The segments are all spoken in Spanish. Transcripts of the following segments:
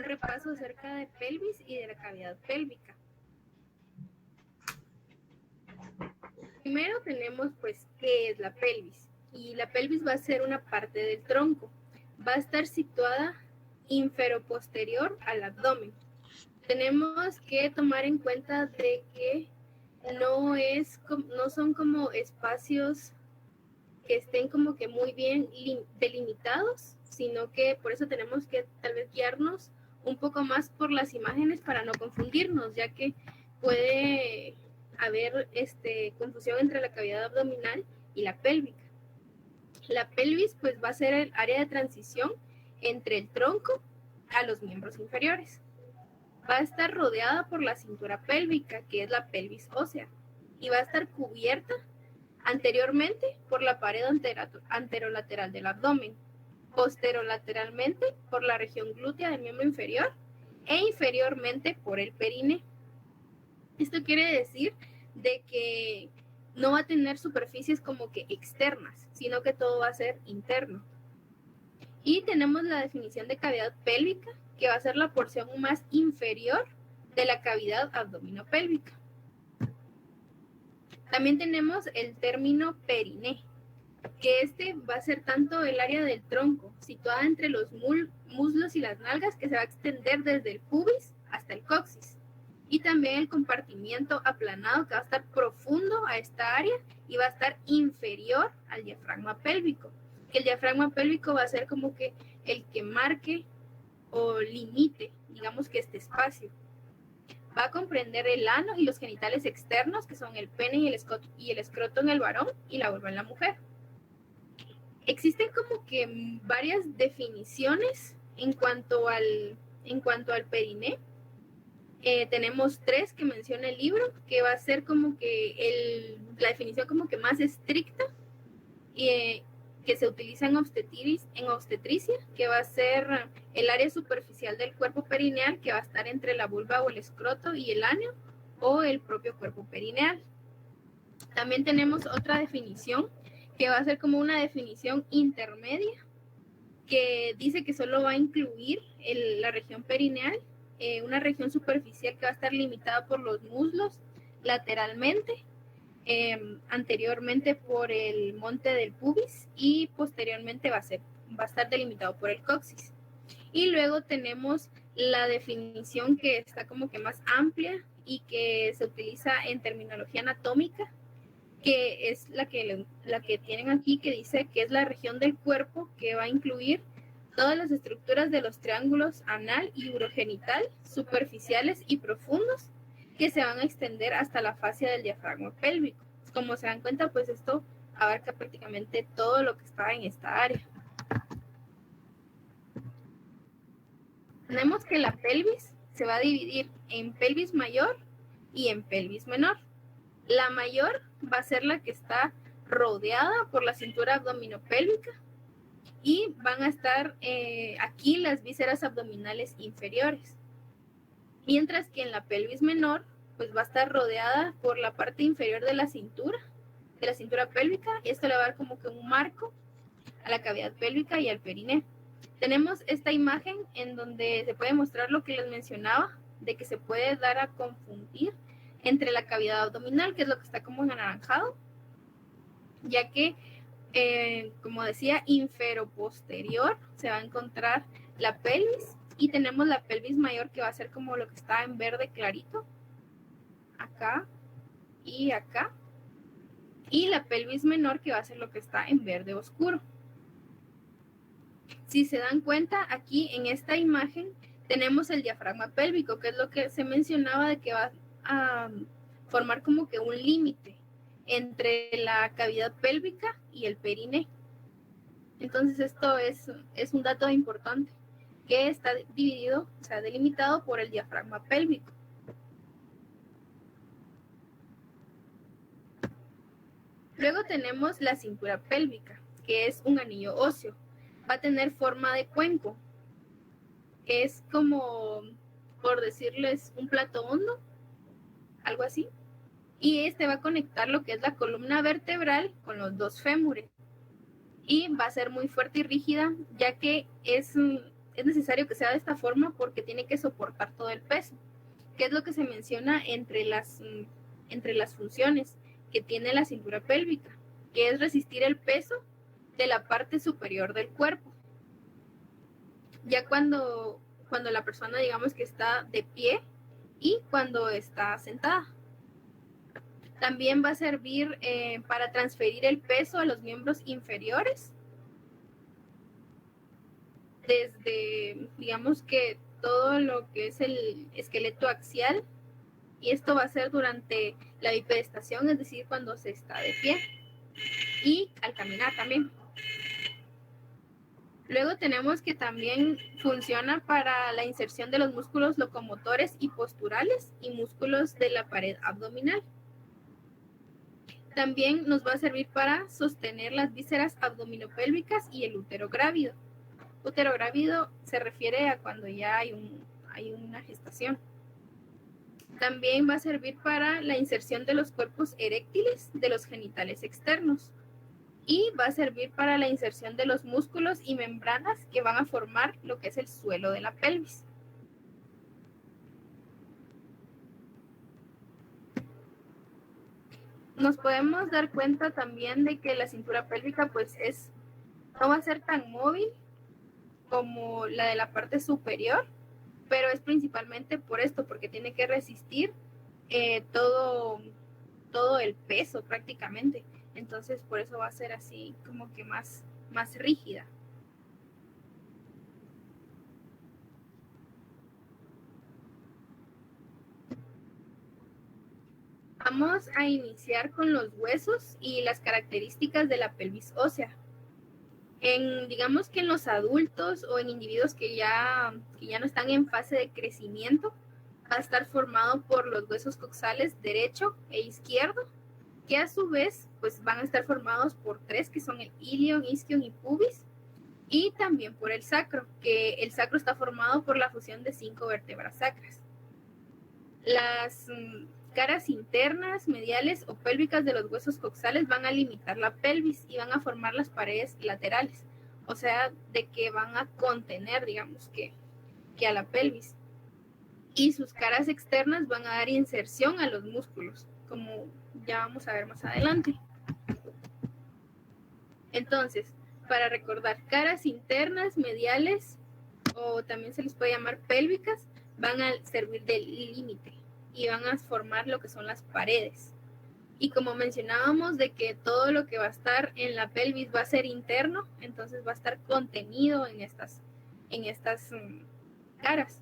un repaso acerca de pelvis y de la cavidad pélvica. Primero tenemos pues qué es la pelvis, y la pelvis va a ser una parte del tronco, va a estar situada inferoposterior al abdomen. Tenemos que tomar en cuenta de que no son como espacios que estén como que muy bien delimitados, sino que por eso tenemos que tal vez guiarnos un poco más por las imágenes para no confundirnos, ya que puede haber confusión entre la cavidad abdominal y la pélvica. La pelvis pues va a ser el área de transición entre el tronco a los miembros inferiores. Va a estar rodeada por la cintura pélvica, que es la pelvis ósea, y va a estar cubierta anteriormente por la pared anterolateral del abdomen, posterolateralmente por la región glútea del miembro inferior e inferiormente por el perine. Esto quiere decir de que no va a tener superficies como que externas, sino que todo va a ser interno. Y tenemos la definición de cavidad pélvica, que va a ser la porción más inferior de la cavidad abdominopélvica. También tenemos el término periné, que va a ser tanto el área del tronco, situada entre los muslos y las nalgas, que se va a extender desde el pubis hasta el coxis. Y también el compartimiento aplanado, que va a estar profundo a esta área y va a estar inferior al diafragma pélvico. Que el diafragma pélvico va a ser como que el que marque o limite, digamos que este espacio. Va a comprender el ano y los genitales externos, que son el pene y el escroto en el varón y la vulva en la mujer. Existen como que varias definiciones en cuanto al periné. Tenemos 3 que menciona el libro, que va a ser como que la definición como que más estricta, que se utiliza en obstetricia, que va a ser el área superficial del cuerpo perineal, que va a estar entre la vulva o el escroto y el ano, o el propio cuerpo perineal. También tenemos otra definición, que va a ser como una definición intermedia, que dice que solo va a incluir la región perineal, una región superficial que va a estar limitada por los muslos lateralmente, anteriormente por el monte del pubis y posteriormente va a estar delimitado por el coxis. Y luego tenemos la definición que está como que más amplia y que se utiliza en terminología anatómica, que es la que tienen aquí, que dice que es la región del cuerpo que va a incluir todas las estructuras de los triángulos anal y urogenital, superficiales y profundos, que se van a extender hasta la fascia del diafragma pélvico. Como se dan cuenta, pues esto abarca prácticamente todo lo que está en esta área. Tenemos que la pelvis se va a dividir en pelvis mayor y en pelvis menor. La mayor va a ser la que está rodeada por la cintura abdominopélvica y van a estar aquí las vísceras abdominales inferiores. Mientras que en la pelvis menor, pues va a estar rodeada por la parte inferior de la cintura pélvica, y esto le va a dar como que un marco a la cavidad pélvica y al periné. Tenemos esta imagen en donde se puede mostrar lo que les mencionaba, de que se puede dar a confundir entre la cavidad abdominal, que es lo que está como en anaranjado, ya que, como decía, inferoposterior se va a encontrar la pelvis, y tenemos la pelvis mayor, que va a ser como lo que está en verde clarito, acá y acá, y la pelvis menor, que va a ser lo que está en verde oscuro. Si se dan cuenta, aquí en esta imagen tenemos el diafragma pélvico, que es lo que se mencionaba, de que va a formar como que un límite entre la cavidad pélvica y el periné. Entonces esto es un dato importante, que está dividido, o sea, delimitado por el diafragma pélvico. Luego tenemos la cintura pélvica, que es un anillo óseo. Va a tener forma de cuenco. Es como, por decirles, un plato hondo, algo así. Y va a conectar lo que es la columna vertebral con los 2 fémures. Y va a ser muy fuerte y rígida, ya que es necesario que sea de esta forma porque tiene que soportar todo el peso, que es lo que se menciona entre las funciones que tiene la cintura pélvica, que es resistir el peso de la parte superior del cuerpo. Ya cuando la persona, digamos que está de pie y cuando está sentada. También va a servir para transferir el peso a los miembros inferiores, desde, digamos que todo lo que es el esqueleto axial, y esto va a ser durante la bipedestación, es decir, cuando se está de pie, y al caminar también. Luego tenemos que también funciona para la inserción de los músculos locomotores y posturales y músculos de la pared abdominal. También nos va a servir para sostener las vísceras abdominopélvicas y el útero grávido. Útero grávido se refiere a cuando ya hay una gestación. También va a servir para la inserción de los cuerpos eréctiles de los genitales externos. Y va a servir para la inserción de los músculos y membranas que van a formar lo que es el suelo de la pelvis. Nos podemos dar cuenta también de que la cintura pélvica pues no va a ser tan móvil como la de la parte superior, pero es principalmente por esto, porque tiene que resistir todo el peso prácticamente. Entonces por eso va a ser así como que más rígida. Vamos a iniciar con los huesos y las características de la pelvis ósea. Digamos que en los adultos o en individuos que ya no están en fase de crecimiento, va a estar formado por los huesos coxales derecho e izquierdo, que a su vez pues van a estar formados por tres, que son el ilion, isquion y pubis, y también por el sacro, que el sacro está formado por la fusión de 5 vértebras sacras. Las caras internas, mediales o pélvicas de los huesos coxales van a limitar la pelvis y van a formar las paredes laterales, o sea, de que van a contener, digamos que a la pelvis. Y sus caras externas van a dar inserción a los músculos, como ya vamos a ver más adelante. Entonces, para recordar, caras internas, mediales, o también se les puede llamar pélvicas, van a servir de límite y van a formar lo que son las paredes. Y como mencionábamos de que todo lo que va a estar en la pelvis va a ser interno, entonces va a estar contenido en estas caras.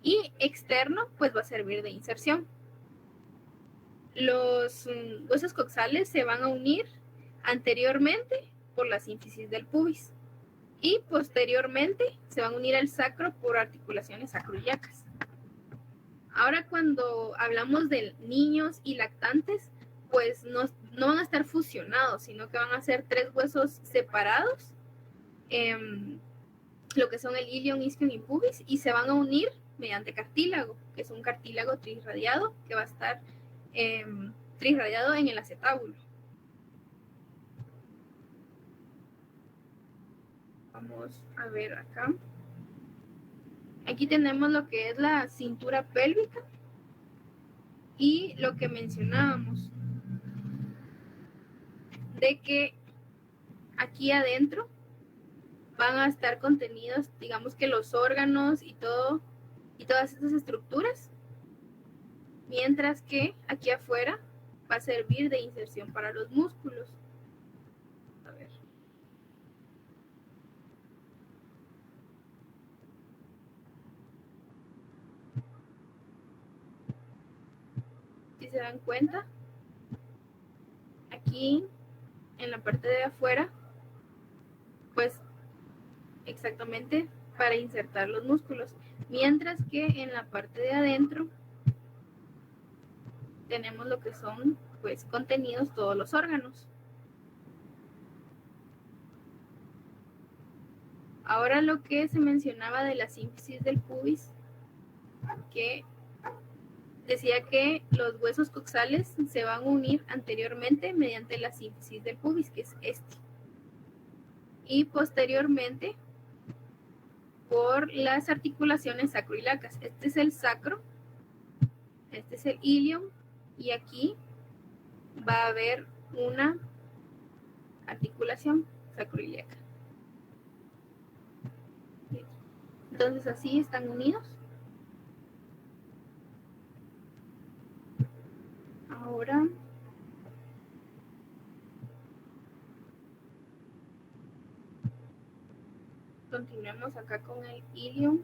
Y externo, pues va a servir de inserción. Los huesos coxales se van a unir anteriormente por la sínfisis del pubis y posteriormente se van a unir al sacro por articulaciones sacroiliacas. Ahora cuando hablamos de niños y lactantes, pues no van a estar fusionados, sino que van a ser tres huesos separados, lo que son el ilion, isquion y pubis, y se van a unir mediante cartílago, que es un cartílago trirradiado que va a estar trirradiado en el acetábulo. Vamos a ver acá. Aquí tenemos lo que es la cintura pélvica y lo que mencionábamos, de que aquí adentro van a estar contenidos, digamos que los órganos y todas estas estructuras, mientras que aquí afuera va a servir de inserción para los músculos. A ver. Si se dan cuenta, aquí en la parte de afuera, pues exactamente para insertar los músculos, mientras que en la parte de adentro tenemos lo que son pues contenidos todos los órganos. Ahora lo que se mencionaba de la sínfisis del pubis, que decía que los huesos coxales se van a unir anteriormente mediante la sínfisis del pubis, que es este. Y posteriormente por las articulaciones sacroiliacas. Este es el sacro, este es el ilium, y aquí va a haber una articulación sacroiliaca. Entonces así están unidos. Ahora continuemos acá con el ilium,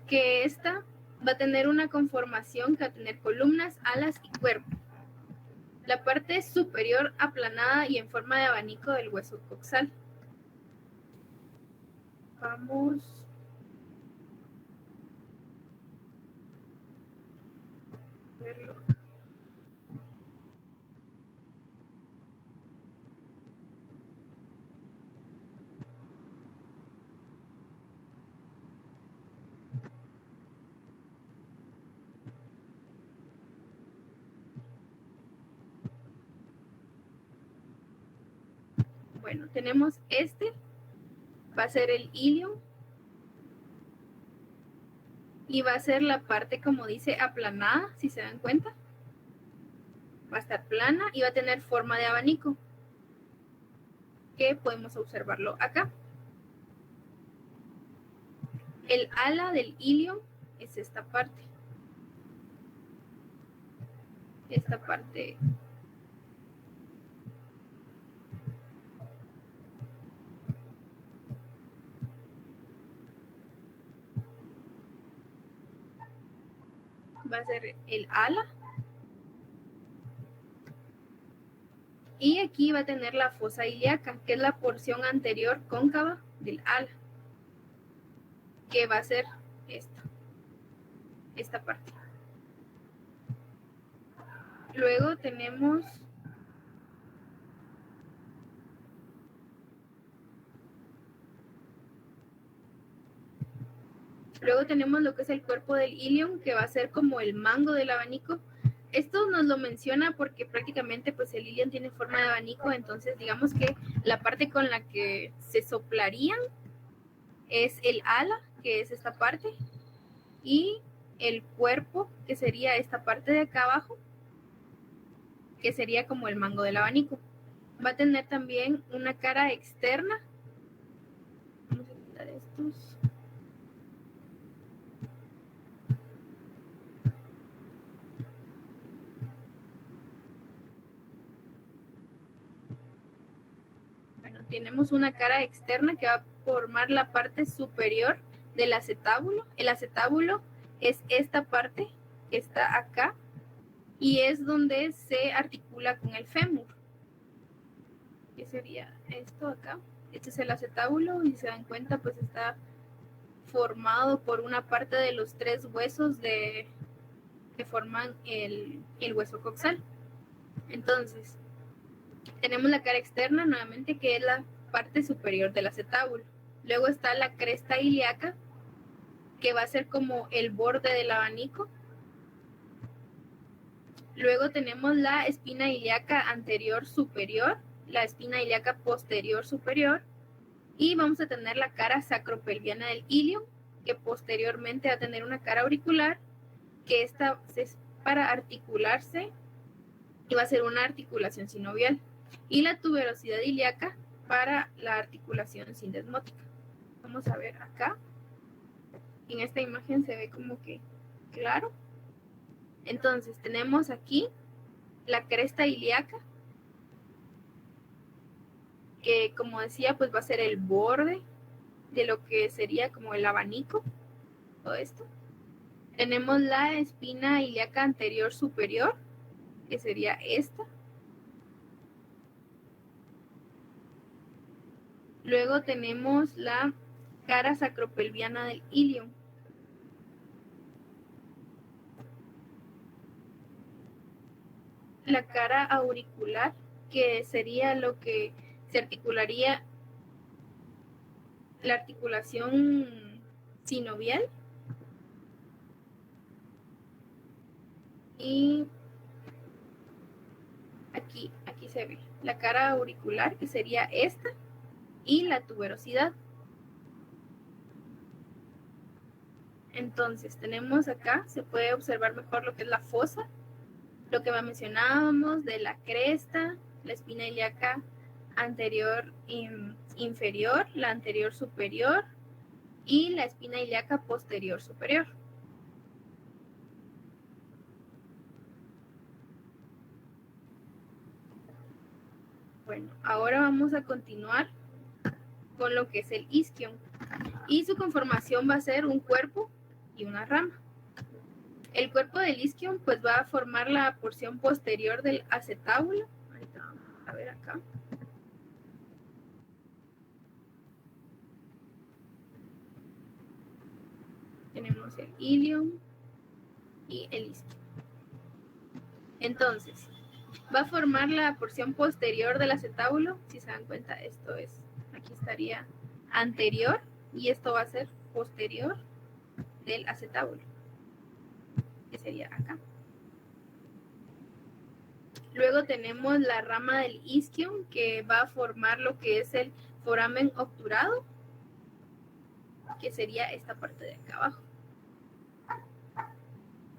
que esta va a tener una conformación que va a tener columnas, alas y cuerpo. La parte superior aplanada y en forma de abanico del hueso coxal. Vamos a verlo. Bueno, tenemos este, va a ser el ilium, y va a ser la parte, como dice, aplanada, si se dan cuenta. Va a estar plana y va a tener forma de abanico, que podemos observarlo acá. El ala del ilium es esta parte. Esta parte va a ser el ala. Y aquí va a tener la fosa ilíaca, que es la porción anterior cóncava del ala, que va a ser esta parte. Luego tenemos lo que es el cuerpo del ilium, que va a ser como el mango del abanico. Esto nos lo menciona porque prácticamente pues el ilium tiene forma de abanico, entonces digamos que la parte con la que se soplarían es el ala, que es esta parte, y el cuerpo, que sería esta parte de acá abajo, que sería como el mango del abanico. Va a tener también una cara externa. Vamos a quitar estos. Bueno, tenemos una cara externa que va a formar la parte superior del acetábulo. El acetábulo es esta parte que está acá y es donde se articula con el fémur. ¿Qué sería esto acá? Este es el acetábulo y se dan cuenta, pues está formado por una parte de los 3 huesos que forman el hueso coxal. Entonces, tenemos la cara externa nuevamente, que es la parte superior del acetábulo. Luego está la cresta ilíaca, que va a ser como el borde del abanico. Luego tenemos la espina ilíaca anterior superior, la espina ilíaca posterior superior, y vamos a tener la cara sacropelviana del ilium, que posteriormente va a tener una cara auricular, que esta es para articularse y va a ser una articulación sinovial, y la tuberosidad ilíaca para la articulación sindesmótica. Vamos a ver acá, en esta imagen se ve como que claro. Entonces tenemos aquí la cresta ilíaca, que como decía, pues va a ser el borde de lo que sería como el abanico, todo esto. Tenemos la espina ilíaca anterior superior, que sería esta. Luego tenemos la cara sacropelviana del ilium. La cara auricular, que sería lo que se articularía, la articulación sinovial. Y aquí se ve la cara auricular, que sería esta, y la tuberosidad. Entonces tenemos acá, se puede observar mejor lo que es la fosa, lo que mencionábamos de la cresta, la espina ilíaca anterior inferior, la anterior superior y la espina ilíaca posterior superior. Bueno, ahora vamos a continuar con lo que es el isquion, y su conformación va a ser un cuerpo y una rama. El cuerpo del isquion pues va a formar la porción posterior del acetábulo. Ahorita vamos a ver acá. Tenemos el ilion y el isquion. Entonces, va a formar la porción posterior del acetábulo. Si se dan cuenta, esto es, aquí estaría anterior y esto va a ser posterior del acetábulo, que sería acá. Luego tenemos la rama del isquion, que va a formar lo que es el foramen obturado, que sería esta parte de acá abajo.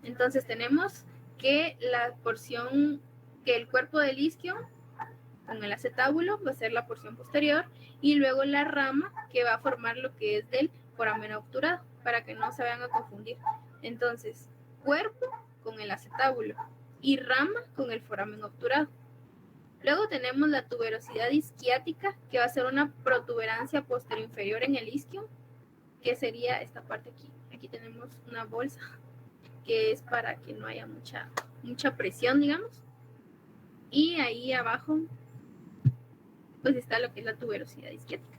Entonces tenemos que la porción, que el cuerpo del isquion con el acetábulo va a ser la porción posterior, y luego la rama que va a formar lo que es del foramen obturado, para que no se vayan a confundir. Entonces, cuerpo con el acetábulo y rama con el foramen obturado. Luego tenemos la tuberosidad isquiática, que va a ser una protuberancia posterior inferior en el isquion, que sería esta parte aquí. Aquí tenemos una bolsa que es para que no haya mucha presión, digamos. Y ahí abajo pues está lo que es la tuberosidad isquiática.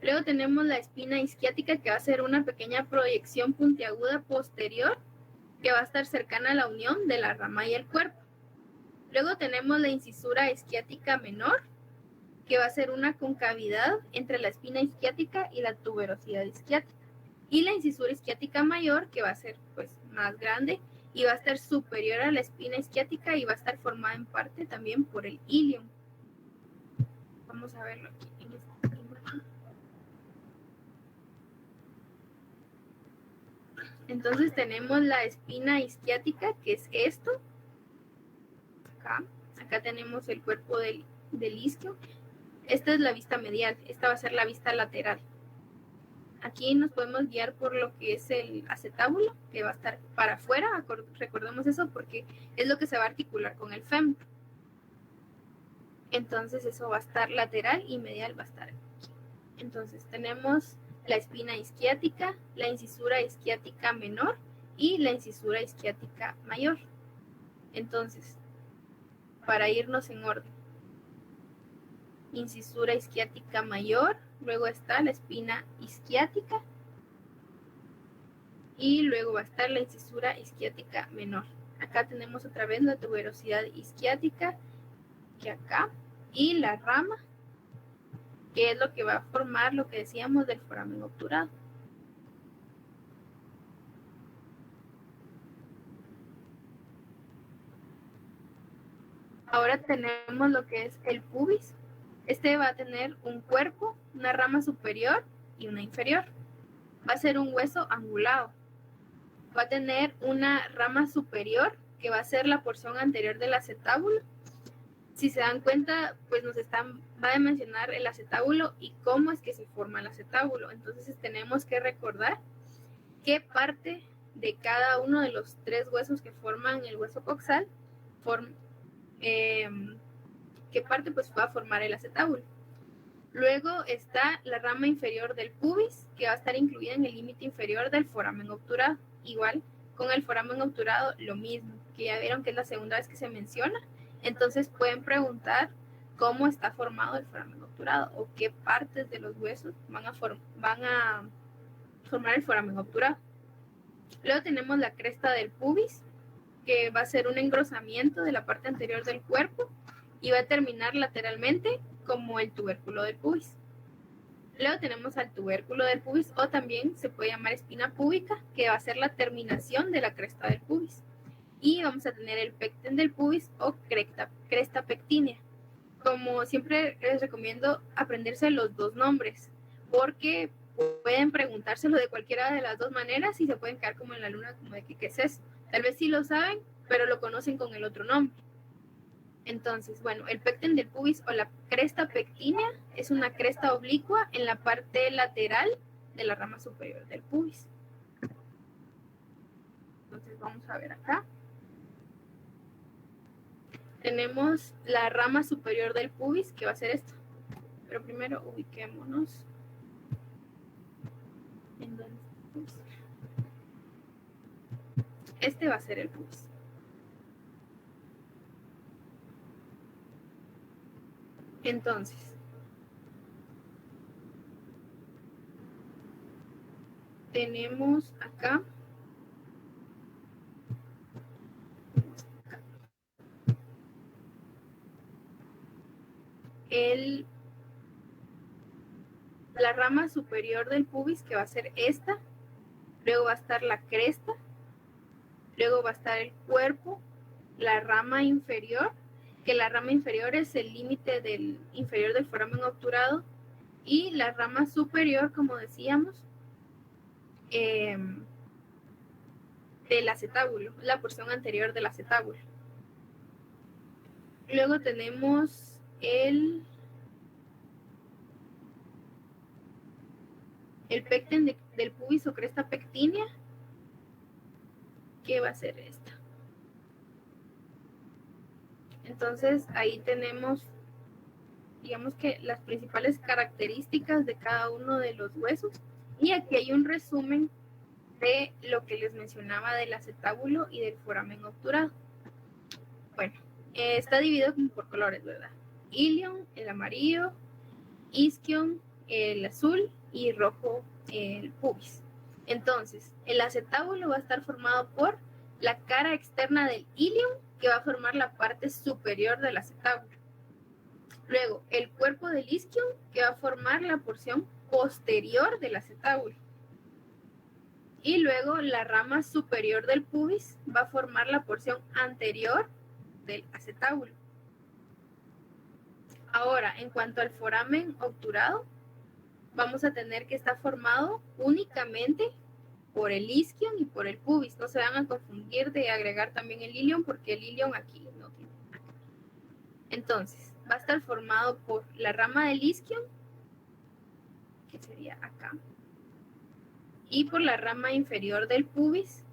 Luego tenemos la espina isquiática, que va a ser una pequeña proyección puntiaguda posterior que va a estar cercana a la unión de la rama y el cuerpo. Luego tenemos la incisura isquiática menor, que va a ser una concavidad entre la espina isquiática y la tuberosidad isquiática. Y la incisura isquiática mayor, que va a ser pues más grande y va a estar superior a la espina isquiática y va a estar formada en parte también por el ilion. Vamos a verlo aquí en esta imagen. Entonces tenemos la espina isquiática, que es esto. Acá tenemos el cuerpo del isquio. Esta es la vista medial, esta va a ser la vista lateral. Aquí nos podemos guiar por lo que es el acetábulo, que va a estar para afuera, recordemos eso porque es lo que se va a articular con el fémur. Entonces eso va a estar lateral y medial va a estar aquí. Entonces tenemos la espina isquiática, la incisura isquiática menor y la incisura isquiática mayor. Entonces, para irnos en orden, incisura isquiática mayor, luego está la espina isquiática y luego va a estar la incisura isquiática menor. Acá tenemos otra vez la tuberosidad isquiática, que acá, y la rama, que es lo que va a formar lo que decíamos del foramen obturado. Ahora tenemos lo que es el pubis. Este va a tener un cuerpo, una rama superior y una inferior. Va a ser un hueso angulado. Va a tener una rama superior, que va a ser la porción anterior del acetábulo. Si se dan cuenta, pues va a mencionar el acetábulo y cómo es que se forma el acetábulo. Entonces tenemos que recordar qué parte de cada uno de los 3 huesos que forman el hueso coxal, qué parte pues va a formar el acetábulo. Luego está la rama inferior del pubis, que va a estar incluida en el límite inferior del foramen obturado. Igual, con el foramen obturado, lo mismo, que ya vieron que es la segunda vez que se menciona. Entonces pueden preguntar cómo está formado el foramen obturado o qué partes de los huesos van a formar el foramen obturado. Luego tenemos la cresta del pubis, que va a ser un engrosamiento de la parte anterior del cuerpo y va a terminar lateralmente como el tubérculo del pubis. Luego tenemos al tubérculo del pubis, o también se puede llamar espina púbica, que va a ser la terminación de la cresta del pubis. Y vamos a tener el pecten del pubis o cresta pectínea, como siempre les recomiendo aprenderse los dos nombres, porque pueden preguntárselo de cualquiera de las dos maneras y se pueden quedar como en la luna, como de que qué es eso. Tal vez sí lo saben, pero lo conocen con el otro nombre. Entonces, bueno, el pecten del pubis o la cresta pectínea es una cresta oblicua en la parte lateral de la rama superior del pubis. Entonces vamos a ver acá. Tenemos la rama superior del pubis, que va a ser esto. Pero primero ubiquémonos en donde está el pubis. Este va a ser el pubis. Entonces, tenemos acá la rama superior del pubis, que va a ser esta. Luego va a estar la cresta. Luego va a estar el cuerpo, la rama inferior, que la rama inferior es el límite del inferior del foramen obturado, y la rama superior, como decíamos, del acetábulo, la porción anterior del acetábulo. Luego tenemos el pecten del pubis o cresta pectínea, que va a ser esta. Entonces ahí tenemos, digamos que las principales características de cada uno de los huesos, y aquí hay un resumen de lo que les mencionaba del acetábulo y del foramen obturado. Bueno, está dividido por colores, ¿verdad? Ilion, el amarillo, isquion, el azul, y rojo, el pubis. Entonces, el acetábulo va a estar formado por la cara externa del ilion, que va a formar la parte superior del acetábulo. Luego, el cuerpo del isquion, que va a formar la porción posterior del acetábulo. Y luego la rama superior del pubis va a formar la porción anterior del acetábulo. Ahora, en cuanto al foramen obturado, vamos a tener que estar formado únicamente por el isquion y por el pubis. No se van a confundir de agregar también el ilion, porque el ilion aquí no tiene nada. Entonces, va a estar formado por la rama del isquion, que sería acá, y por la rama inferior del pubis,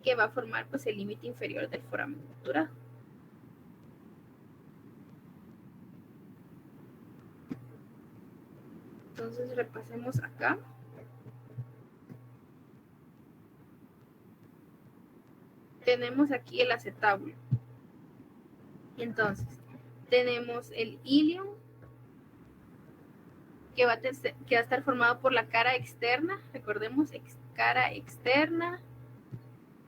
que va a formar pues el límite inferior del foramen obturado. Entonces repasemos acá. Tenemos aquí el acetábulo. Entonces, tenemos el ilion, que va a estar formado por la cara externa. Recordemos, cara externa,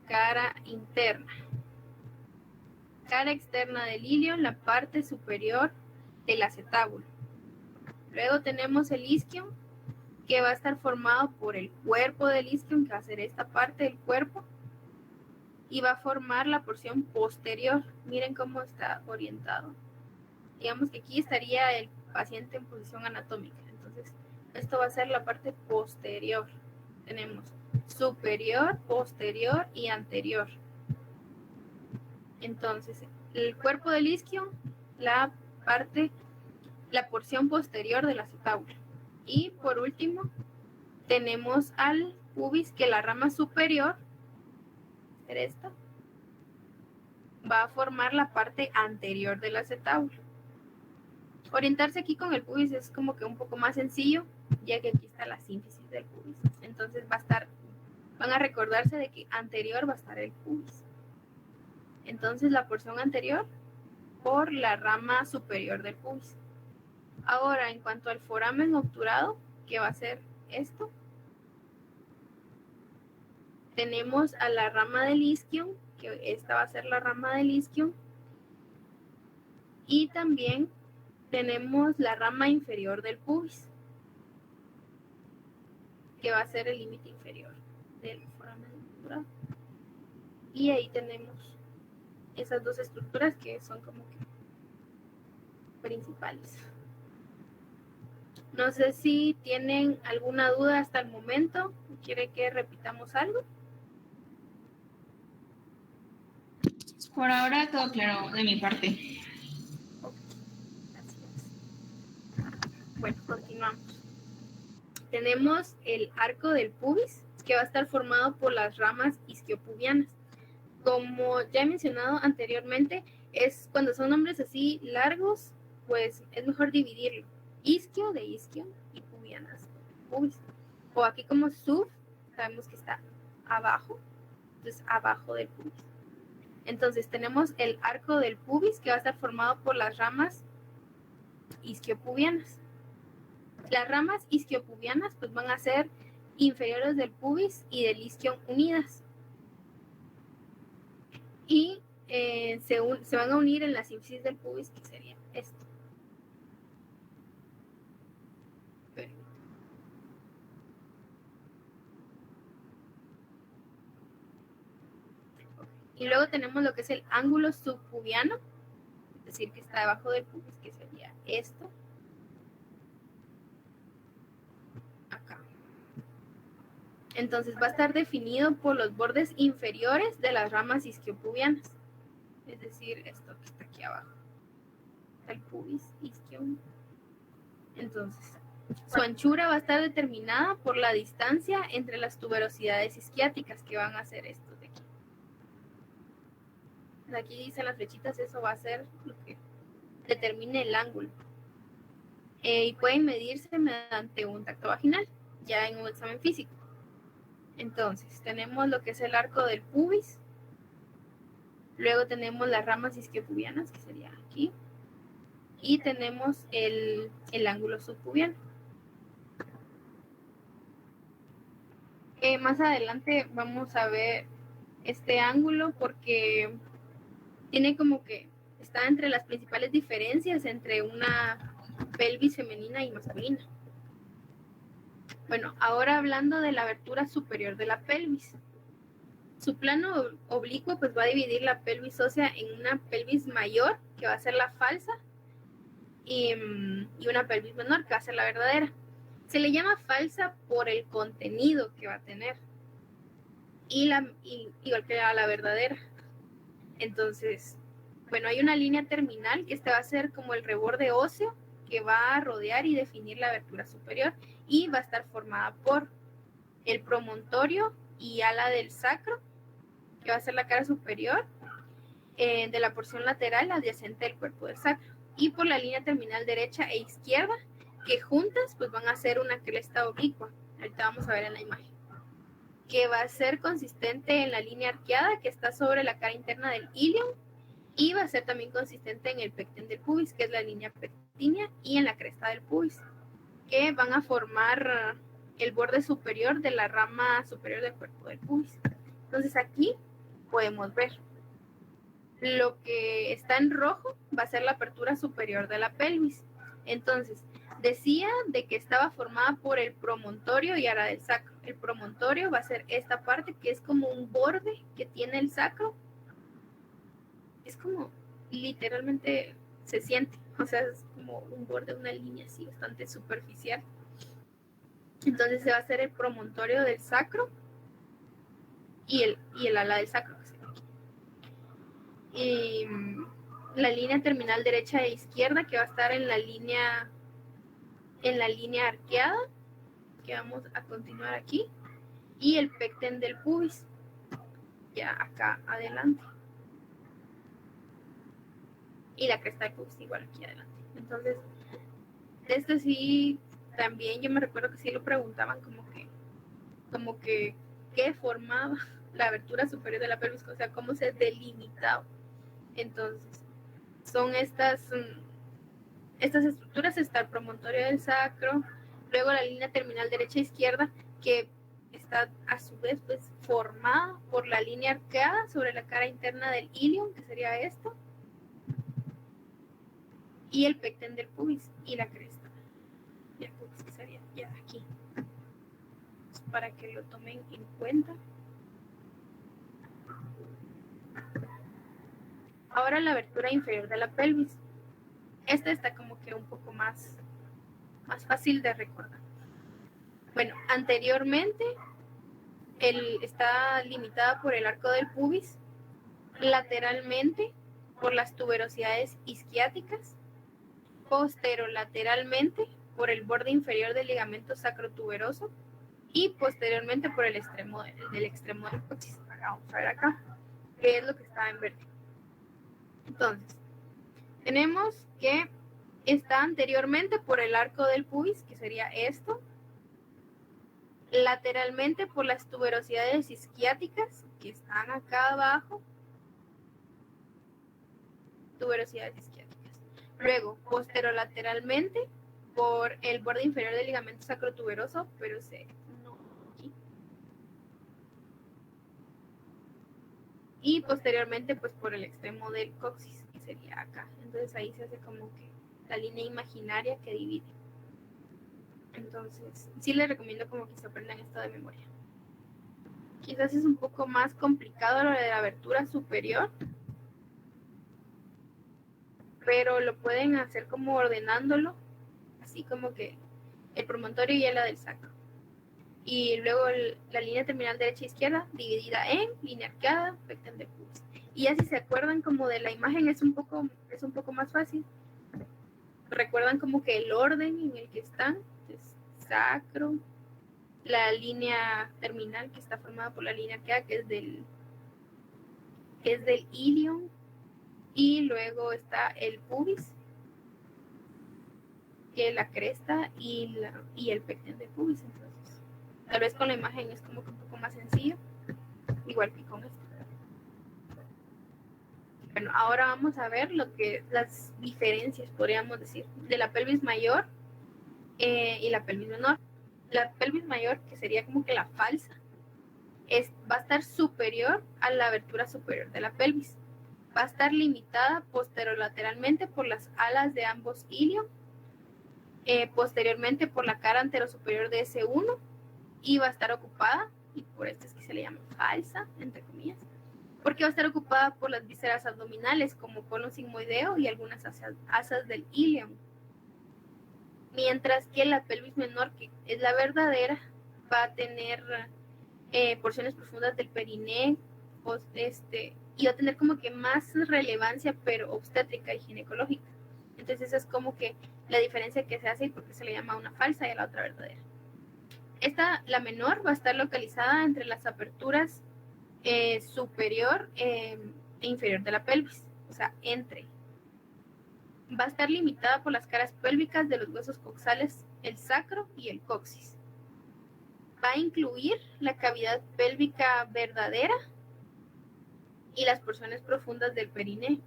cara interna. Cara externa del ilion, la parte superior del acetábulo. Luego tenemos el isquion, que va a estar formado por el cuerpo del isquion, que va a ser esta parte del cuerpo, y va a formar la porción posterior. Miren cómo está orientado. Digamos que aquí estaría el paciente en posición anatómica. Entonces, esto va a ser la parte posterior. Tenemos superior, posterior y anterior. Entonces, el cuerpo del isquion, la porción posterior del acetábulo. Y por último, tenemos al pubis, que la rama superior, esta, va a formar la parte anterior del acetábulo. Orientarse aquí con el pubis es como que un poco más sencillo, ya que aquí está la sínfisis del pubis. Entonces van a recordarse de que anterior va a estar el pubis. Entonces la porción anterior por la rama superior del pubis. Ahora, en cuanto al foramen obturado, que va a ser esto, tenemos a la rama del isquion, que esta va a ser la rama del isquion, y también tenemos la rama inferior del pubis, que va a ser el límite inferior del foramen obturado. Y ahí tenemos esas dos estructuras que son como que principales. No sé si tienen alguna duda hasta el momento. ¿Quiere que repitamos algo? Por ahora todo claro de mi parte. Okay, gracias. Bueno, continuamos. Tenemos el arco del pubis, que va a estar formado por las ramas isquiopubianas. Como ya he mencionado anteriormente, es cuando son nombres así largos, pues es mejor dividirlo. Isquio de isquio y pubianas, pubis. O aquí como sub, sabemos que está abajo, entonces abajo del pubis. Entonces tenemos el arco del pubis, que va a estar formado por las ramas isquiopubianas. Las ramas isquiopubianas pues van a ser inferiores del pubis y del isquion unidas. Y se van a unir en la sínfisis del pubis, que sería esto. Y luego tenemos lo que es el ángulo subpubiano, es decir, que está debajo del pubis, que sería esto. Acá. Entonces va a estar definido por los bordes inferiores de las ramas isquiopubianas, es decir, esto que está aquí abajo, el pubis isquio. Entonces, su anchura va a estar determinada por la distancia entre las tuberosidades isquiáticas, que van a ser estos de aquí. Aquí dicen las flechitas, eso va a ser lo que determine el ángulo. Y pueden medirse mediante un tacto vaginal, ya en un examen físico. Entonces, tenemos lo que es el arco del pubis. Luego tenemos las ramas isquiopubianas, que sería aquí. Y tenemos el ángulo subpubiano. Más adelante vamos a ver este ángulo porque tiene como que está entre las principales diferencias entre una pelvis femenina y masculina. Bueno, ahora hablando de la abertura superior de la pelvis. Su plano oblicuo pues va a dividir la pelvis ósea en una pelvis mayor, que va a ser la falsa, y una pelvis menor, que va a ser la verdadera. Se le llama falsa por el contenido que va a tener, igual que a la verdadera. Entonces, bueno, hay una línea terminal que va a ser como el reborde óseo que va a rodear y definir la abertura superior, y va a estar formada por el promontorio y ala del sacro, que va a ser la cara superior de la porción lateral adyacente del cuerpo del sacro, y por la línea terminal derecha e izquierda, que juntas pues van a hacer una cresta oblicua. Ahorita vamos a ver en la imagen, que va a ser consistente en la línea arqueada que está sobre la cara interna del ilium, y va a ser también consistente en el pecten del pubis, que es la línea pectínea, y en la cresta del pubis, que van a formar el borde superior de la rama superior del cuerpo del pubis. Entonces aquí podemos ver lo que está en rojo va a ser la apertura superior de la pelvis. Entonces, decía de que estaba formada por el promontorio y ala del sacro. El promontorio va a ser esta parte que es como un borde que tiene el sacro. Es como literalmente se siente, o sea, es como un borde, una línea así bastante superficial. Entonces se va a hacer el promontorio del sacro y el ala del sacro. Y la línea terminal derecha e izquierda, que va a estar en la línea arqueada, que vamos a continuar aquí, y el pecten del pubis, ya acá adelante, y la cresta del pubis igual aquí adelante. Entonces, esto sí, también yo me recuerdo que sí lo preguntaban como que qué formaba la abertura superior de la pelvis, o sea, cómo se delimitaba. Entonces, son estas estructuras. Está el promontorio del sacro, luego la línea terminal derecha e izquierda, que está a su vez pues formada por la línea arqueada sobre la cara interna del ilium, que sería esto, y el pecten del pubis y la cresta del pubis, que sería ya aquí, para que lo tomen en cuenta. Ahora la abertura inferior de la pelvis. Este está como que un poco más fácil de recordar. Bueno, anteriormente está limitada por el arco del pubis, lateralmente por las tuberosidades isquiáticas, posterolateralmente por el borde inferior del ligamento sacrotuberoso y posteriormente por el extremo del coxis. Vamos a ver acá qué es lo que está en verde. Entonces, tenemos que está anteriormente por el arco del pubis, que sería esto, lateralmente por las tuberosidades isquiáticas, que están acá abajo, tuberosidades isquiáticas. Luego, posterolateralmente por el borde inferior del ligamento sacrotuberoso, pero no aquí. Y posteriormente, pues por el extremo del coxis, que sería acá. Entonces ahí se hace como que la línea imaginaria que divide. Entonces, sí les recomiendo como que se aprendan esto de memoria. Quizás es un poco más complicado lo de la abertura superior, pero lo pueden hacer como ordenándolo, así como que el promontorio y la del sacro. Y luego la línea terminal derecha e izquierda dividida en línea arqueada, pecten de pubis. Y ya si se acuerdan como de la imagen es un poco más fácil. Recuerdan como que el orden en el que están, es sacro, la línea terminal que está formada por la línea arqueada que es del ilion, y luego está el pubis, que es la cresta y el pecten de pubis. Entonces, tal vez con la imagen es como que un poco más sencillo, igual que con esto. Bueno, ahora vamos a ver las diferencias, podríamos decir, de la pelvis mayor y la pelvis menor. La pelvis mayor, que sería como que la falsa, va a estar superior a la abertura superior de la pelvis. Va a estar limitada posterolateralmente por las alas de ambos ilion, posteriormente por la cara anterosuperior de S1, y va a estar ocupada, y por esto es que se le llama falsa, entre comillas, porque va a estar ocupada por las vísceras abdominales como colon sigmoideo y algunas asas del ilion. Mientras que la pelvis menor, que es la verdadera, va a tener porciones profundas del periné, y va a tener como que más relevancia, pero obstétrica y ginecológica. Entonces esa es como que la diferencia que se hace y por qué se le llama una falsa y a la otra verdadera. La menor, va a estar localizada entre las aperturas superior e inferior de la pelvis, o sea, entre. Va a estar limitada por las caras pélvicas de los huesos coxales, el sacro y el coxis. Va a incluir la cavidad pélvica verdadera y las porciones profundas del periné,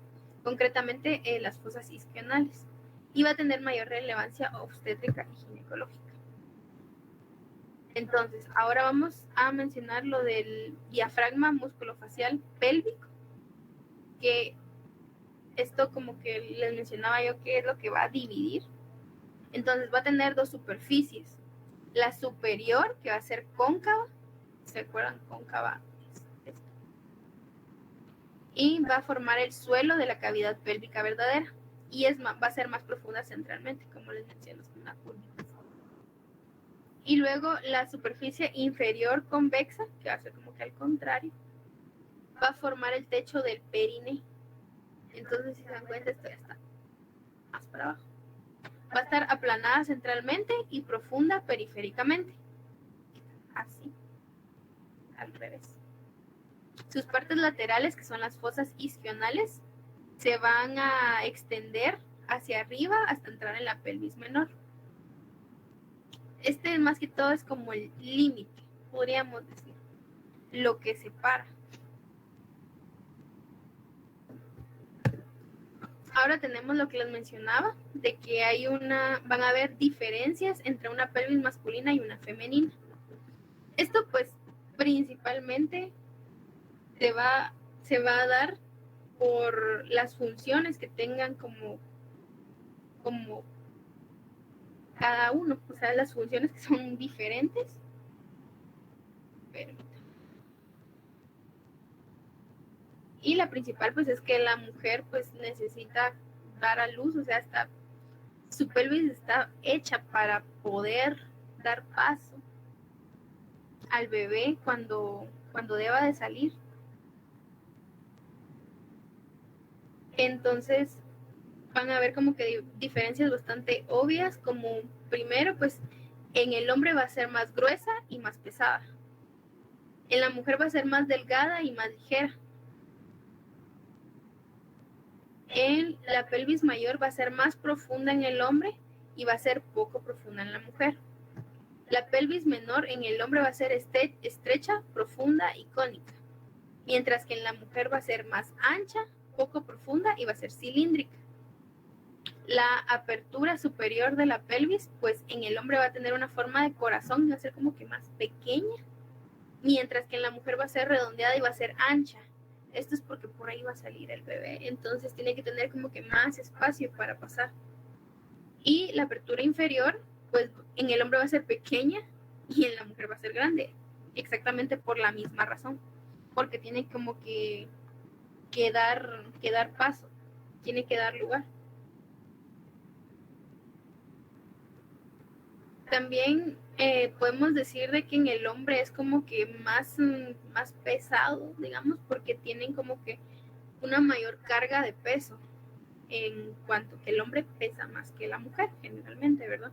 concretamente las fosas isquionales, y va a tener mayor relevancia obstétrica y ginecológica. Entonces, ahora vamos a mencionar lo del diafragma musculofacial pélvico, que esto como que les mencionaba yo que es lo que va a dividir. Entonces va a tener dos superficies. La superior, que va a ser cóncava, ¿se acuerdan? Cóncava es esto. Y va a formar el suelo de la cavidad pélvica verdadera. Y va a ser más profunda centralmente, como les mencioné, es una curva. Y luego la superficie inferior convexa, que va a ser como que al contrario, va a formar el techo del periné. Entonces, si se dan cuenta, esto ya está más para abajo. Va a estar aplanada centralmente y profunda periféricamente. Así, al revés. Sus partes laterales, que son las fosas isquionales, se van a extender hacia arriba hasta entrar en la pelvis menor. Más que todo es como el límite, podríamos decir, lo que separa. Ahora tenemos lo que les mencionaba, de que van a haber diferencias entre una pelvis masculina y una femenina. Esto pues principalmente se va a dar por las funciones que tengan como cada uno, o sea, las funciones que son diferentes. Y la principal pues es que la mujer pues necesita dar a luz, o sea, está su pelvis está hecha para poder dar paso al bebé cuando deba de salir. Entonces van a ver como que diferencias bastante obvias, como primero pues en el hombre va a ser más gruesa y más pesada. En la mujer va a ser más delgada y más ligera. En la pelvis mayor va a ser más profunda en el hombre y va a ser poco profunda en la mujer. La pelvis menor en el hombre va a ser estrecha, profunda y cónica, mientras que en la mujer va a ser más ancha, poco profunda y va a ser cilíndrica. La apertura superior de la pelvis, pues en el hombre va a tener una forma de corazón y va a ser como que más pequeña, mientras que en la mujer va a ser redondeada y va a ser ancha. Esto es porque por ahí va a salir el bebé, entonces tiene que tener como que más espacio para pasar. Y la apertura inferior, pues en el hombre va a ser pequeña y en la mujer va a ser grande, exactamente por la misma razón, porque tiene como que dar paso, tiene que dar lugar. También podemos decir de que en el hombre es como que más pesado, digamos, porque tienen como que una mayor carga de peso, en cuanto que el hombre pesa más que la mujer, generalmente, ¿verdad?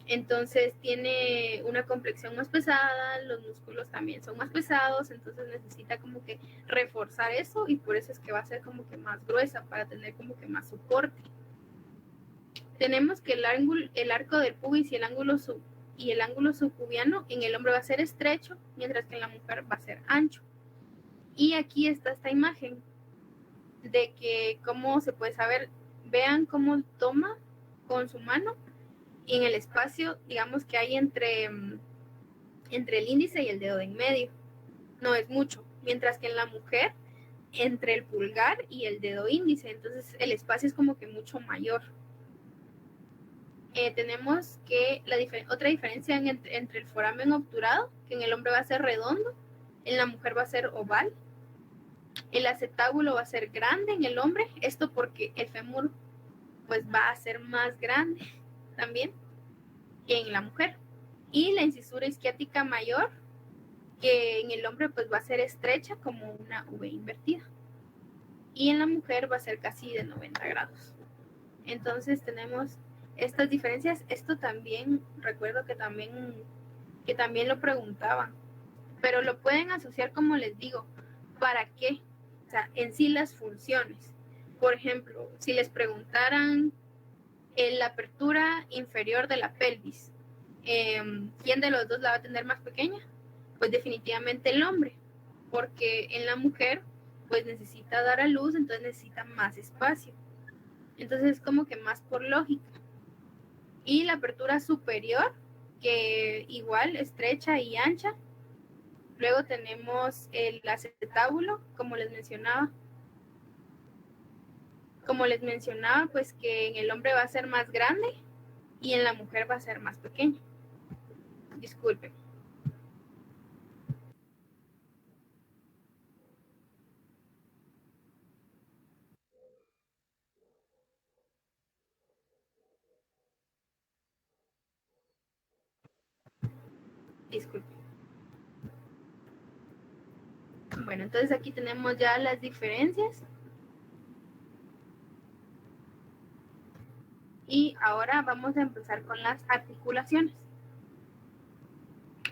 Entonces tiene una complexión más pesada, los músculos también son más pesados, entonces necesita como que reforzar eso y por eso es que va a ser como que más gruesa para tener como que más soporte. Tenemos que el arco del pubis y el ángulo subpubiano en el hombre va a ser estrecho, mientras que en la mujer va a ser ancho. Y aquí está esta imagen de que cómo se puede saber, vean cómo toma con su mano y en el espacio, digamos que hay entre el índice y el dedo de en medio. No es mucho, mientras que en la mujer, entre el pulgar y el dedo índice, entonces el espacio es como que mucho mayor. Tenemos que otra diferencia entre el foramen obturado, que en el hombre va a ser redondo, en la mujer va a ser oval. El acetábulo va a ser grande en el hombre, esto porque el fémur pues va a ser más grande también que en la mujer. Y la incisura isquiática mayor, que en el hombre pues va a ser estrecha como una V invertida. Y en la mujer va a ser casi de 90 grados. Entonces tenemos estas diferencias. Esto también, recuerdo que también lo preguntaban, pero lo pueden asociar, como les digo, ¿para qué? O sea, en sí las funciones. Por ejemplo, si les preguntaran en la apertura inferior de la pelvis, ¿quién de los dos la va a tener más pequeña? Pues definitivamente el hombre, porque en la mujer pues necesita dar a luz, entonces necesita más espacio. Entonces es como que más por lógica. Y la apertura superior, que igual estrecha y ancha. Luego tenemos el acetábulo, como les mencionaba. Pues que en el hombre va a ser más grande y en la mujer va a ser más pequeño. Disculpen. Disculpen. Bueno, entonces aquí tenemos ya las diferencias. Y ahora vamos a empezar con las articulaciones.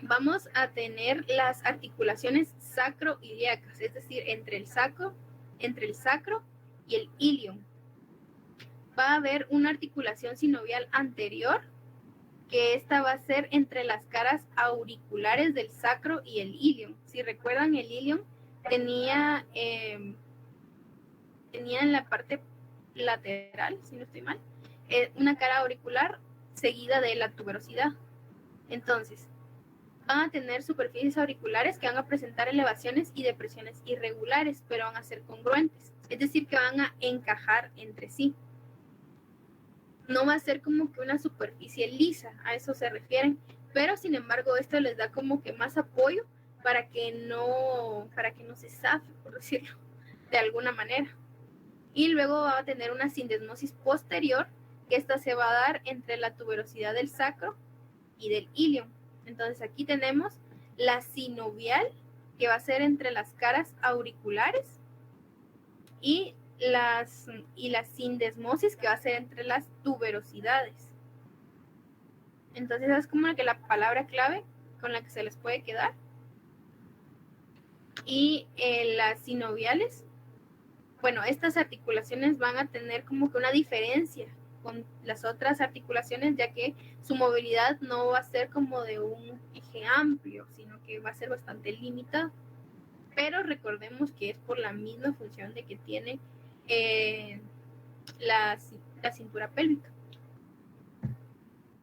Vamos a tener las articulaciones sacroiliacas, es decir, entre el sacro y el ilium. Va a haber una articulación sinovial anterior, que esta va a ser entre las caras auriculares del sacro y el ilium. Si recuerdan, el ilium tenía en la parte lateral, si no estoy mal, una cara auricular seguida de la tuberosidad. Entonces, van a tener superficies auriculares que van a presentar elevaciones y depresiones irregulares, pero van a ser congruentes, es decir, que van a encajar entre sí. No va a ser como que una superficie lisa, a eso se refieren, pero sin embargo esto les da como que más apoyo para que no se zafe, por decirlo de alguna manera. Y luego va a tener una sindesmosis posterior, que esta se va a dar entre la tuberosidad del sacro y del ilion. Entonces aquí tenemos la sinovial, que va a ser entre las caras auriculares, y la sindesmosis, que va a ser entre las tuberosidades. Entonces es como que la palabra clave con la que se les puede quedar. Y las sinoviales, bueno, estas articulaciones van a tener como que una diferencia con las otras articulaciones, ya que su movilidad no va a ser como de un eje amplio, sino que va a ser bastante limitada. Pero recordemos que es por la misma función de que tiene la cintura pélvica.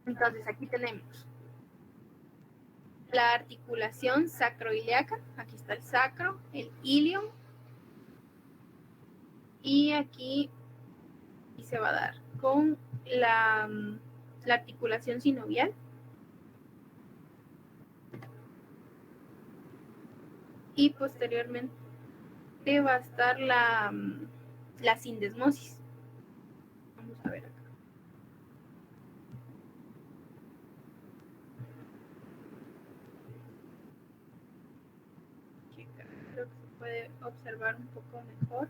Entonces aquí tenemos la articulación sacroiliaca, aquí está el sacro, el ilion, y aquí se va a dar con la articulación sinovial. Y posteriormente va a estar la sindesmosis. Vamos a ver acá. Creo que se puede observar un poco mejor.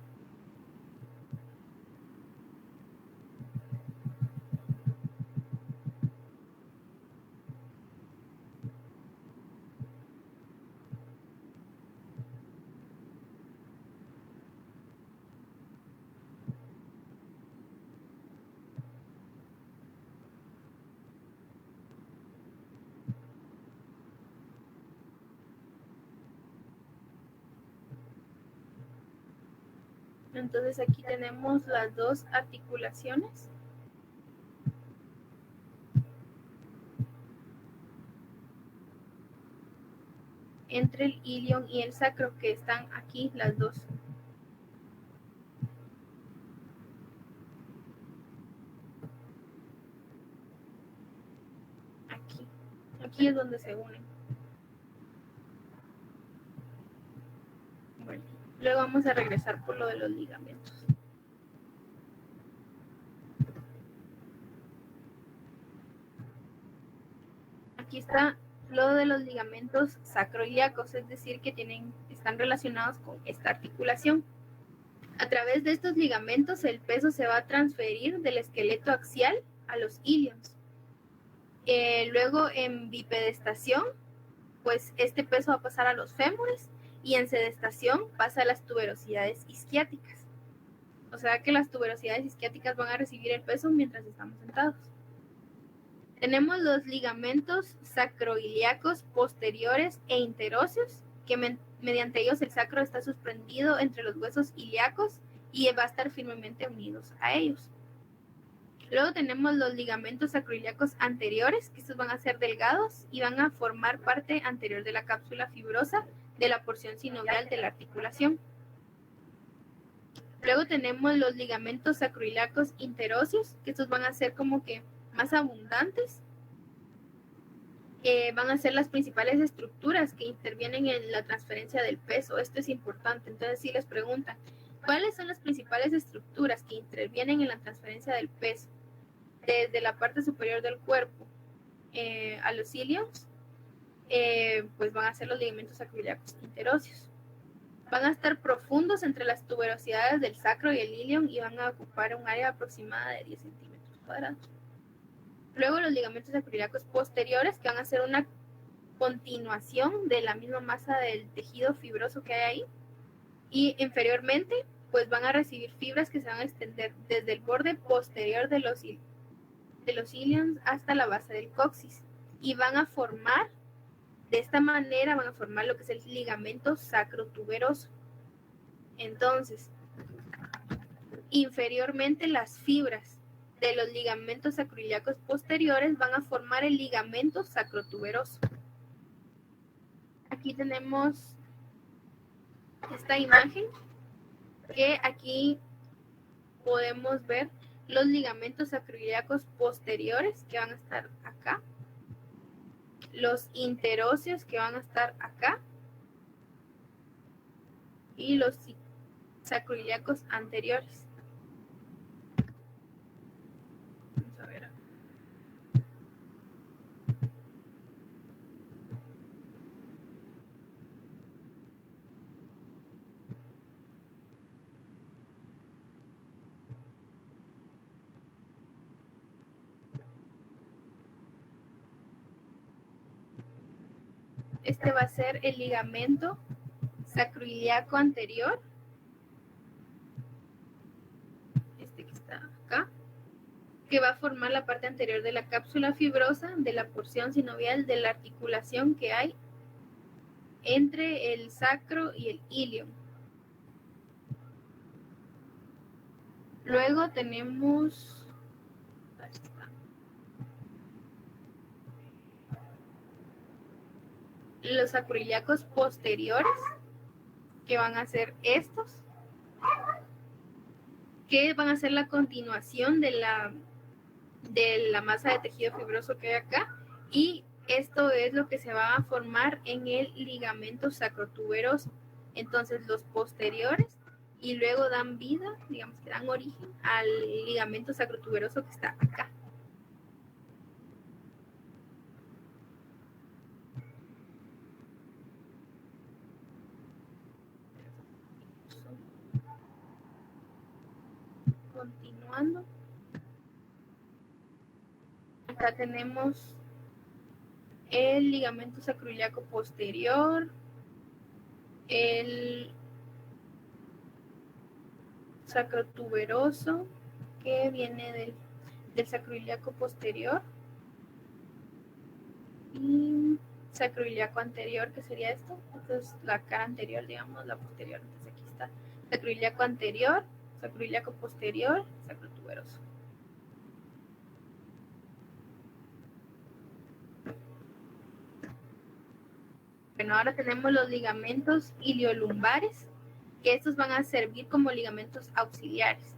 Entonces aquí tenemos las dos articulaciones. Entre el ilion y el sacro, que están aquí las dos. Aquí es donde se unen. Bueno, luego vamos a regresar por lo de los ligamentos. Aquí está lo de los ligamentos sacroiliacos, es decir, que están relacionados con esta articulación. A través de estos ligamentos el peso se va a transferir del esqueleto axial a los ilions. Luego en bipedestación, pues este peso va a pasar a los fémures, y en sedestación pasa a las tuberosidades isquiáticas. O sea que las tuberosidades isquiáticas van a recibir el peso mientras estamos sentados. Tenemos los ligamentos sacroiliacos posteriores e interóseos, que mediante ellos el sacro está suspendido entre los huesos ilíacos y va a estar firmemente unidos a ellos. Luego tenemos los ligamentos sacroiliacos anteriores, que estos van a ser delgados y van a formar parte anterior de la cápsula fibrosa de la porción sinovial de la articulación. Luego tenemos los ligamentos sacroiliacos interóseos, que estos van a ser como que más abundantes. Van a ser las principales estructuras que intervienen en la transferencia del peso. Esto es importante. Entonces, si les preguntan, ¿cuáles son las principales estructuras que intervienen en la transferencia del peso desde la parte superior del cuerpo a los ilions? Pues van a ser los ligamentos sacroiliacos interóseos. Van a estar profundos entre las tuberosidades del sacro y el ilion y van a ocupar un área aproximada de 10 centímetros cuadrados. Luego los ligamentos sacroiliacos posteriores, que van a ser una continuación de la misma masa del tejido fibroso que hay ahí. Y inferiormente, pues van a recibir fibras que se van a extender desde el borde posterior de los ilions hasta la base del coxis. Y van a formar, de esta manera, van a formar lo que es el ligamento sacrotuberoso. Entonces, inferiormente las fibras de los ligamentos sacroiliacos posteriores van a formar el ligamento sacrotuberoso. Aquí tenemos esta imagen, que aquí podemos ver los ligamentos sacroiliacos posteriores, que van a estar acá, los interóseos, que van a estar acá, y los sacroiliacos anteriores. Este va a ser el ligamento sacroiliaco anterior. Este que está acá, que va a formar la parte anterior de la cápsula fibrosa de la porción sinovial de la articulación que hay entre el sacro y el ilion. Luego tenemos los sacroiliacos posteriores, que van a ser estos, que van a ser la continuación de la masa de tejido fibroso que hay acá, y esto es lo que se va a formar en el ligamento sacrotuberoso. Entonces los posteriores, y luego dan vida, digamos que dan origen al ligamento sacrotuberoso que está acá. Continuando, acá tenemos el ligamento sacroiliaco posterior, el sacrotuberoso que viene del sacroiliaco posterior, y sacroiliaco anterior, que sería esto. Entonces la cara anterior, digamos, la posterior. Entonces aquí está sacroiliaco anterior, sacroiliaco posterior, sacrotuberoso. Bueno, ahora tenemos los ligamentos iliolumbares, que estos van a servir como ligamentos auxiliares.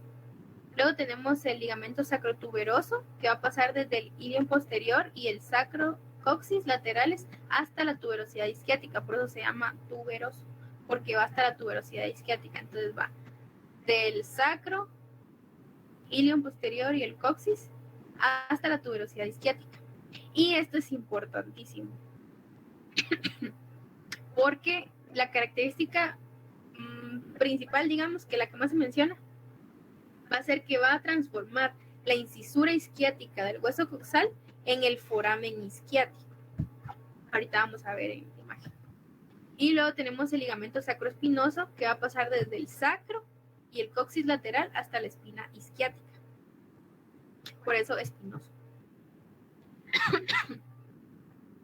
Luego tenemos el ligamento sacrotuberoso, que va a pasar desde el ilion posterior y el sacrocoxis laterales hasta la tuberosidad isquiática. Por eso se llama tuberoso, porque va hasta la tuberosidad isquiática. Entonces va del sacro, ilion posterior y el coxis hasta la tuberosidad isquiática. Y esto es importantísimo, porque la característica principal, digamos, que la que más se menciona, va a ser que va a transformar la incisura isquiática del hueso coxal en el foramen isquiático. Ahorita vamos a ver en la imagen. Y luego tenemos el ligamento sacroespinoso, que va a pasar desde el sacro y el coxis lateral hasta la espina isquiática. Por eso espinoso.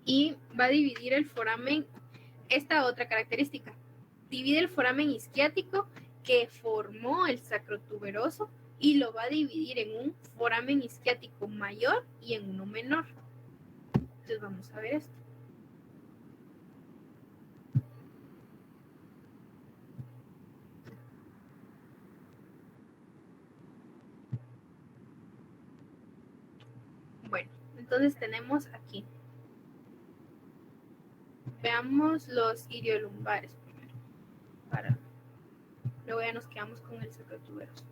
Y va a dividir el foramen, esta otra característica, divide el foramen isquiático que formó el sacrotuberoso y lo va a dividir en un foramen isquiático mayor y en uno menor. Entonces vamos a ver esto. Bueno, entonces tenemos aquí. Veamos los iliolumbares primero. Luego ya nos quedamos con el sacrotuberoso.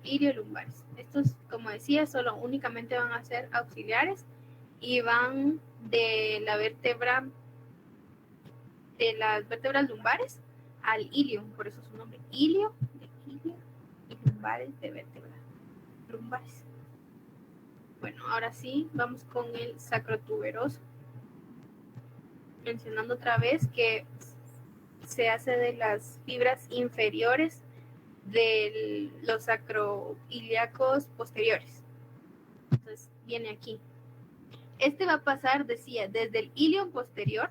Iliolumbares. Estos, como decía, solo únicamente van a ser auxiliares y van de la vértebra, de las vértebras lumbares al ilion, por eso su nombre, ilio, de ilio, y lumbares de vértebra lumbares. Bueno, ahora sí, vamos con el sacrotuberoso. Mencionando otra vez que se hace de las fibras inferiores de los sacroiliacos posteriores. Entonces viene aquí. Este va a pasar, decía, desde el ilion posterior,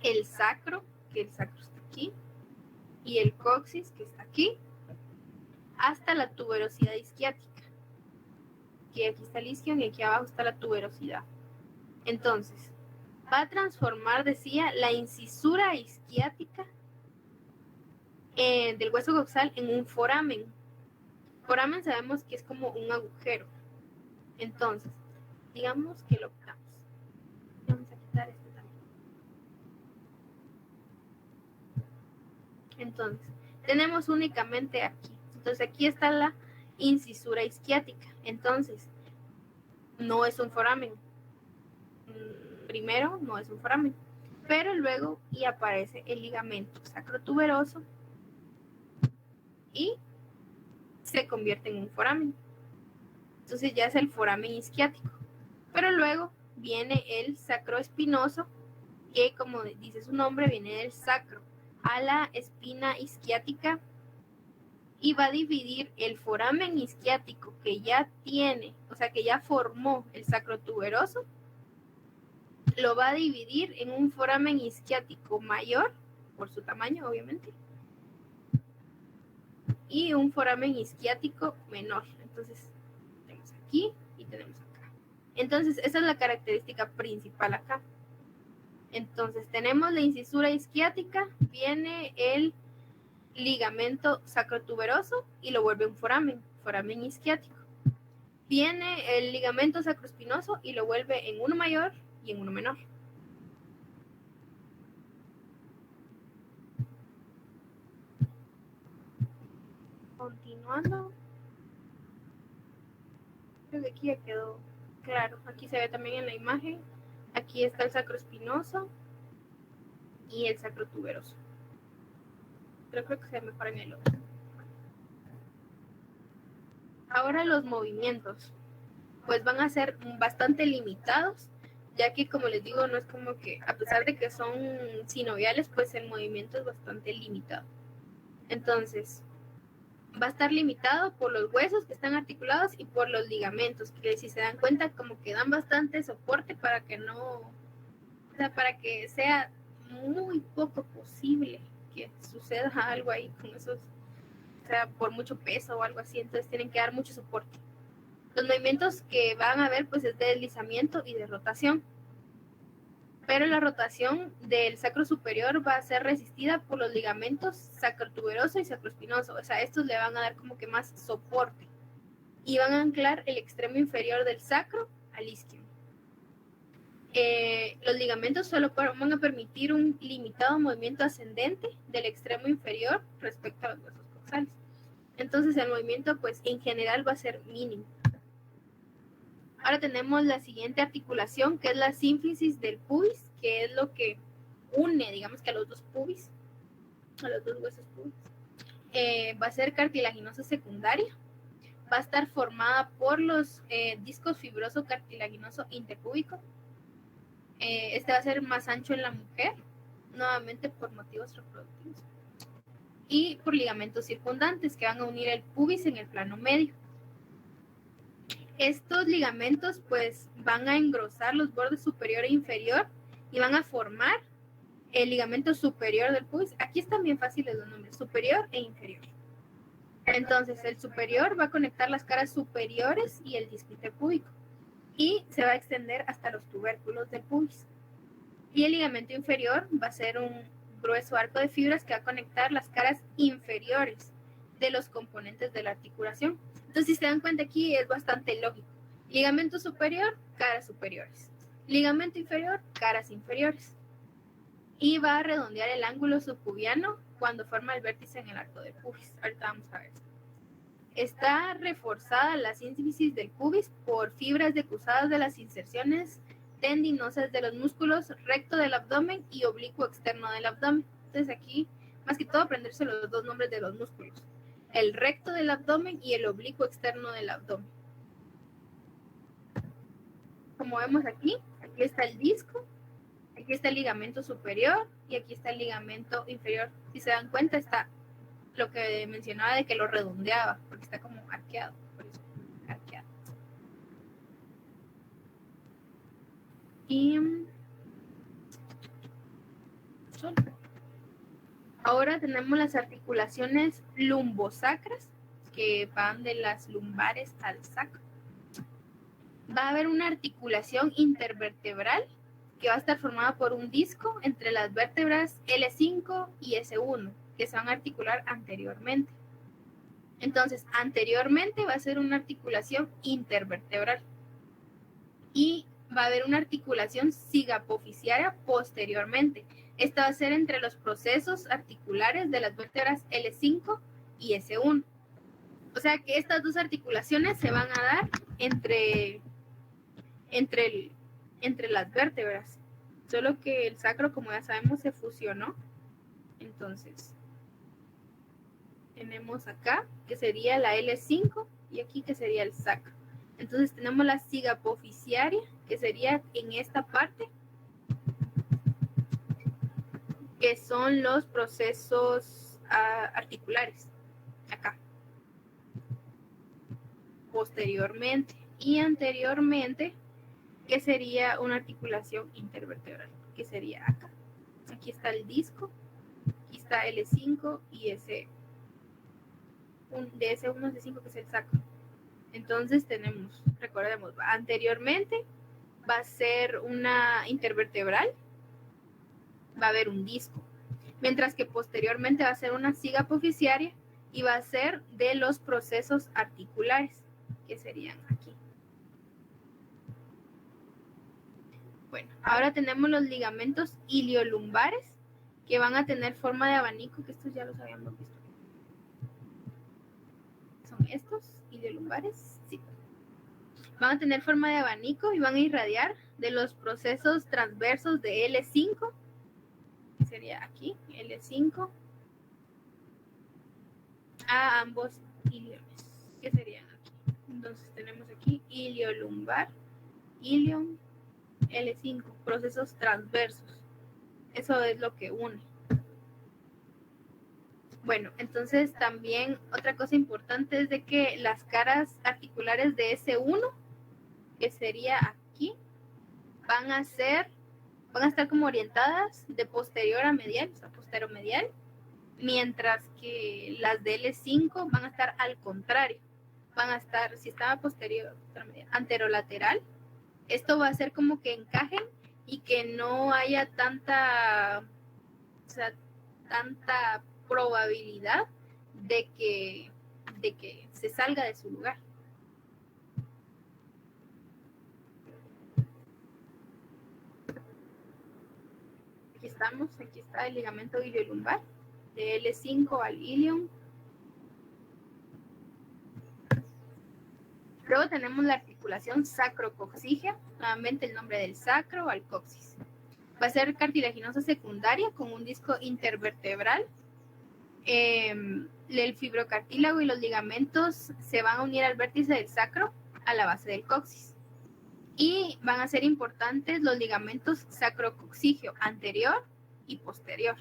el sacro, que el sacro está aquí, y el coxis, que está aquí, hasta la tuberosidad isquiática, que aquí está el isquion y aquí abajo está la tuberosidad. Entonces, va a transformar, decía, la incisura isquiática del hueso coxal en un foramen. Foramen sabemos que es como un agujero. Entonces, digamos que lo quitamos. Vamos a quitar este también. Entonces, tenemos únicamente aquí. Entonces, aquí está la incisura isquiática. Entonces, no es un foramen. Primero, no es un foramen. Pero luego, y aparece el ligamento sacrotuberoso y se convierte en un foramen. Entonces ya es el foramen isquiático. Pero luego viene el sacroespinoso, que como dice su nombre, viene del sacro a la espina isquiática y va a dividir el foramen isquiático que ya tiene, o sea, que ya formó el sacrotuberoso, lo va a dividir en un foramen isquiático mayor, por su tamaño obviamente, y un foramen isquiático menor. Entonces, tenemos aquí y tenemos acá. Entonces, esa es la característica principal acá. Entonces, tenemos la incisura isquiática, viene el ligamento sacrotuberoso y lo vuelve un foramen isquiático. Viene el ligamento sacroespinoso y lo vuelve en uno mayor y en uno menor. Continuando. Creo que aquí ya quedó claro. Aquí se ve también en la imagen. Aquí está el sacroespinoso y el sacrotuberoso. Creo que se ve mejor en el otro. Ahora los movimientos, pues van a ser bastante limitados, ya que como les digo, no es como que, a pesar de que son sinoviales, pues el movimiento es bastante limitado. Entonces, va a estar limitado por los huesos que están articulados y por los ligamentos, que si se dan cuenta como que dan bastante soporte para que no, o sea, para que sea muy poco posible que suceda algo ahí con esos, o sea, por mucho peso o algo así, entonces tienen que dar mucho soporte. Los movimientos que van a ver pues es de deslizamiento y de rotación, pero la rotación del sacro superior va a ser resistida por los ligamentos sacrotuberoso y sacroespinoso, o sea, estos le van a dar como que más soporte y van a anclar el extremo inferior del sacro al isquio. Los ligamentos solo van a permitir un limitado movimiento ascendente del extremo inferior respecto a los huesos coxales. Entonces el movimiento pues en general va a ser mínimo. Ahora tenemos la siguiente articulación, que es la sínfisis del pubis, que es lo que une, digamos que a los dos pubis, a los dos huesos pubis. Va a ser cartilaginosa secundaria, va a estar formada por los discos fibroso cartilaginoso interpúbico. Este va a ser más ancho en la mujer, nuevamente por motivos reproductivos, y por ligamentos circundantes que van a unir el pubis en el plano medio. Estos ligamentos pues van a engrosar los bordes superior e inferior y van a formar el ligamento superior del pubis. Aquí están bien fáciles los nombres, superior e inferior. Entonces el superior va a conectar las caras superiores y el disco interpúbico y se va a extender hasta los tubérculos del pubis. Y el ligamento inferior va a ser un grueso arco de fibras que va a conectar las caras inferiores de los componentes de la articulación. Entonces, si se dan cuenta aquí, es bastante lógico. Ligamento superior, caras superiores. Ligamento inferior, caras inferiores. Y va a redondear el ángulo subpubiano cuando forma el vértice en el arco del pubis. Ahorita vamos a ver. Está reforzada la sínfisis del pubis por fibras decruzadas de las inserciones tendinosas de los músculos recto del abdomen y oblicuo externo del abdomen. Entonces aquí, más que todo, aprenderse los dos nombres de los músculos. El recto del abdomen y el oblicuo externo del abdomen. Como vemos aquí está el disco, aquí está el ligamento superior y aquí está el ligamento inferior. Si se dan cuenta, está lo que mencionaba de que lo redondeaba, porque está como arqueado, por eso, arqueado. Y ahora tenemos las articulaciones lumbosacras, que van de las lumbares al sacro. Va a haber una articulación intervertebral que va a estar formada por un disco entre las vértebras L5 y S1, que se van a articular anteriormente. Entonces, anteriormente va a ser una articulación intervertebral y va a haber una articulación cigapoficiaria posteriormente. Esta va a ser entre los procesos articulares de las vértebras L5 y S1. O sea que estas dos articulaciones se van a dar entre las vértebras. Solo que el sacro, como ya sabemos, se fusionó. Entonces, tenemos acá, que sería la L5, y aquí que sería el sacro. Entonces tenemos la siga apofisiaria, que sería en esta parte, que son los procesos articulares, acá. Posteriormente y anteriormente, que sería una articulación intervertebral, que sería acá. Aquí está el disco, aquí está L5 y de S1 a S5, que es el sacro. Entonces tenemos, recordemos, anteriormente va a ser una intervertebral, va a haber un disco, mientras que posteriormente va a ser una siga apofisiaria y va a ser de los procesos articulares, que serían aquí. Bueno, ahora tenemos los ligamentos iliolumbares, que van a tener forma de abanico, que estos ya los habíamos visto. ¿Son estos iliolumbares? Sí. Van a tener forma de abanico y van a irradiar de los procesos transversos de L5, que sería aquí, L5, a ambos iliones, que serían aquí. Entonces tenemos aquí iliolumbar, ilion, L5, procesos transversos. Eso es lo que une. Bueno, entonces también otra cosa importante es de que las caras articulares de S1, que sería aquí, van a estar como orientadas de posterior a medial, o sea, posteromedial, mientras que las de L5 van a estar al contrario. Van a estar, si estaba posterior, anterolateral, esto va a ser como que encajen y que no haya tanta probabilidad de que se salga de su lugar. Aquí estamos, aquí está el ligamento iliolumbar, de L5 al ilion. Luego tenemos la articulación sacrocoxígea, nuevamente el nombre del sacro al coxis. Va a ser cartilaginosa secundaria con un disco intervertebral. El fibrocartílago y los ligamentos se van a unir al vértice del sacro a la base del coxis. Y van a ser importantes los ligamentos sacrocoxígeo anterior y posterior.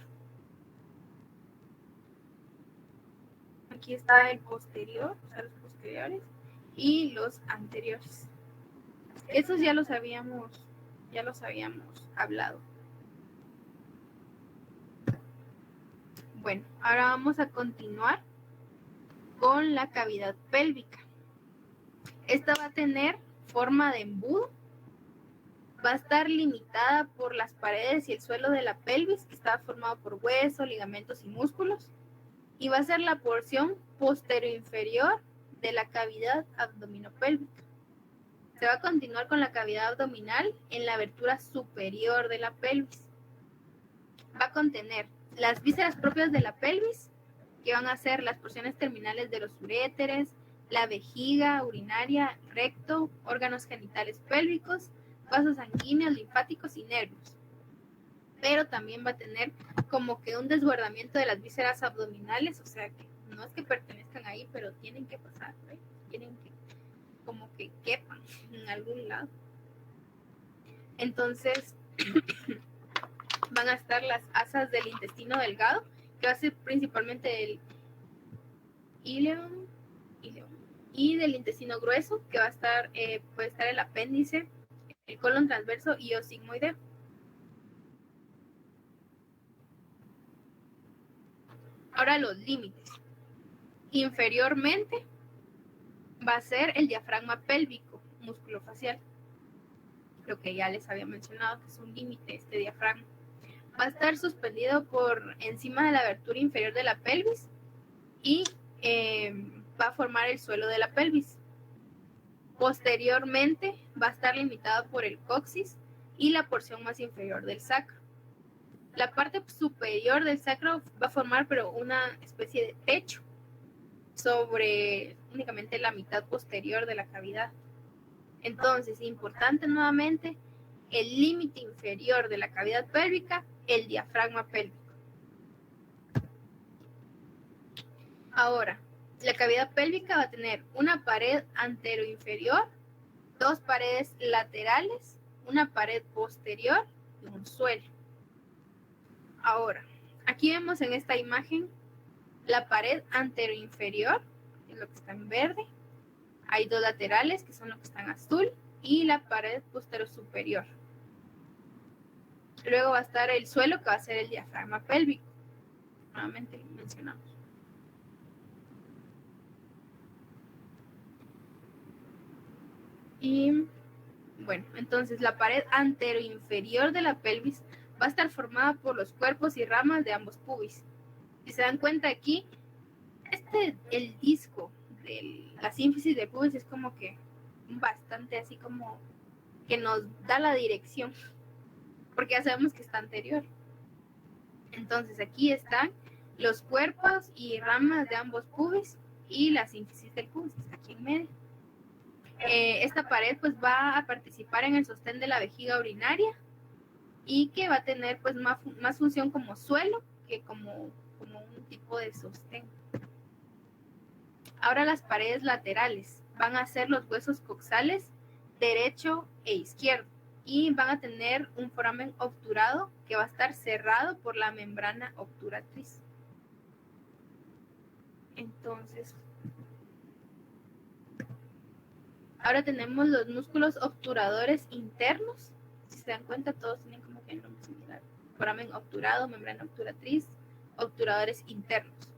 Aquí está el posterior, o sea, los posteriores y los anteriores. Esos ya los habíamos hablado. Bueno, ahora vamos a continuar con la cavidad pélvica. Esta va a tener forma de embudo, va a estar limitada por las paredes y el suelo de la pelvis, que está formado por hueso, ligamentos y músculos, y va a ser la porción posterior-inferior de la cavidad abdominopélvica. Se va a continuar con la cavidad abdominal en la abertura superior de la pelvis. Va a contener las vísceras propias de la pelvis, que van a ser las porciones terminales de los uréteres, la vejiga urinaria, recto, órganos genitales pélvicos, vasos sanguíneos, linfáticos y nervios. Pero también va a tener como que un desbordamiento de las vísceras abdominales, o sea que no es que pertenezcan ahí, pero tienen que pasar, ¿eh? Tienen que como que quepan en algún lado. Entonces van a estar las asas del intestino delgado, que va a ser principalmente el ileón, y del intestino grueso, que va a estar, puede estar el apéndice, el colon transverso y o sigmoideo. Ahora los límites. Inferiormente va a ser el diafragma pélvico, músculo facial, lo que ya les había mencionado, que es un límite este diafragma. Va a estar suspendido por encima de la abertura inferior de la pelvis y va a formar el suelo de la pelvis. Posteriormente va a estar limitado por el coxis y la porción más inferior del sacro. La parte superior del sacro va a formar pero una especie de techo sobre únicamente la mitad posterior de la cavidad. Entonces, importante nuevamente, el límite inferior de la cavidad pélvica, el diafragma pélvico. Ahora, la cavidad pélvica va a tener una pared anteroinferior 2 paredes laterales, una pared posterior y un suelo. Ahora, aquí vemos en esta imagen la pared anteroinferior, que es lo que está en verde. Hay 2 laterales, que son los que están en azul, y la pared posterior superior. Luego va a estar el suelo, que va a ser el diafragma pélvico. Nuevamente lo mencionamos. Y bueno, entonces la pared anteroinferior de la pelvis va a estar formada por los cuerpos y ramas de ambos pubis. Si se dan cuenta aquí, el disco de la sínfisis del pubis es como que bastante así como que nos da la dirección, porque ya sabemos que está anterior. Entonces aquí están los cuerpos y ramas de ambos pubis y la sínfisis del pubis, que está aquí en medio. Esta pared pues va a participar en el sostén de la vejiga urinaria y que va a tener pues más función como suelo que como un tipo de sostén. Ahora las paredes laterales van a ser los huesos coxales derecho e izquierdo y van a tener un foramen obturado que va a estar cerrado por la membrana obturatriz. Entonces, ahora tenemos los músculos obturadores internos. Si se dan cuenta, todos tienen como que el nombre similar. Foramen obturado, membrana obturatriz, obturadores internos.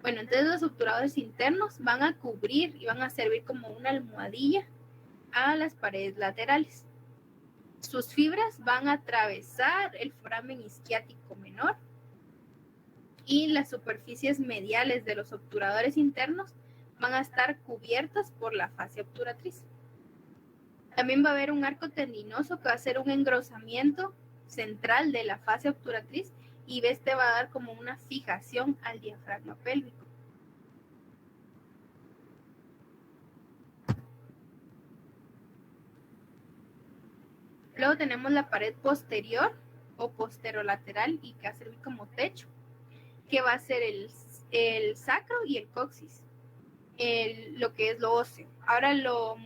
Bueno, entonces los obturadores internos van a cubrir y van a servir como una almohadilla a las paredes laterales. Sus fibras van a atravesar el foramen isquiático menor y las superficies mediales de los obturadores internos van a estar cubiertas por la fascia obturatriz. También va a haber un arco tendinoso que va a ser un engrosamiento central de la fascia obturatriz y este va a dar como una fijación al diafragma pélvico. Luego tenemos la pared posterior o posterolateral y que va a servir como techo, que va a ser el sacro y el coxis, lo que es lo óseo. Ahora los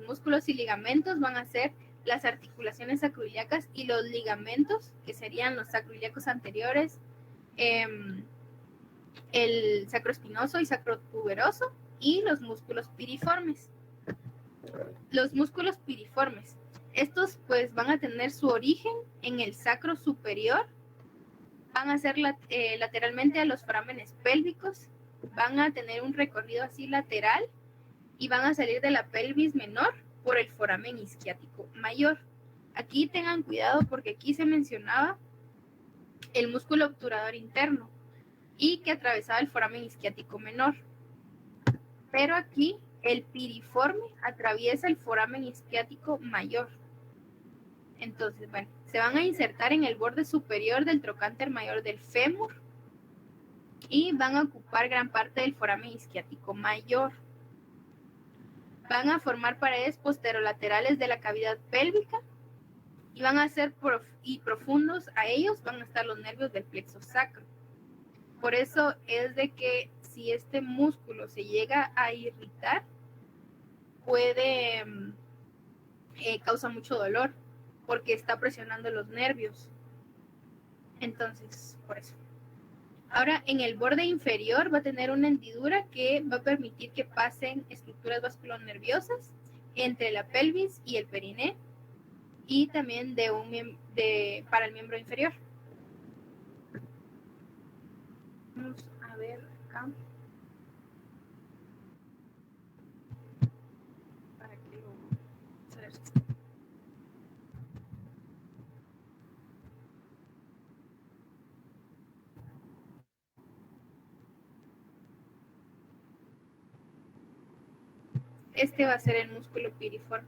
músculos y ligamentos van a ser las articulaciones sacroiliacas y los ligamentos, que serían los sacroiliacos anteriores, el sacroespinoso y sacrotuberoso, y los músculos piriformes. Los músculos piriformes, estos pues van a tener su origen en el sacro superior, van a ser lateralmente a los forámenes pélvicos, van a tener un recorrido así lateral y van a salir de la pelvis menor por el foramen isquiático mayor. Aquí tengan cuidado porque aquí se mencionaba el músculo obturador interno y que atravesaba el foramen isquiático menor. Pero aquí el piriforme atraviesa el foramen isquiático mayor. Entonces, bueno, se van a insertar en el borde superior del trocánter mayor del fémur y van a ocupar gran parte del foramen isquiático mayor. Van a formar paredes posterolaterales de la cavidad pélvica y van a ser profundos a ellos van a estar los nervios del plexo sacro. Por eso es de que si este músculo se llega a irritar, puede causar mucho dolor porque está presionando los nervios. Entonces, por eso. Ahora, en el borde inferior va a tener una hendidura que va a permitir que pasen estructuras vasculonerviosas entre la pelvis y el periné y también para el miembro inferior. Vamos a ver acá. Para que lo... Este va a ser el músculo piriforme.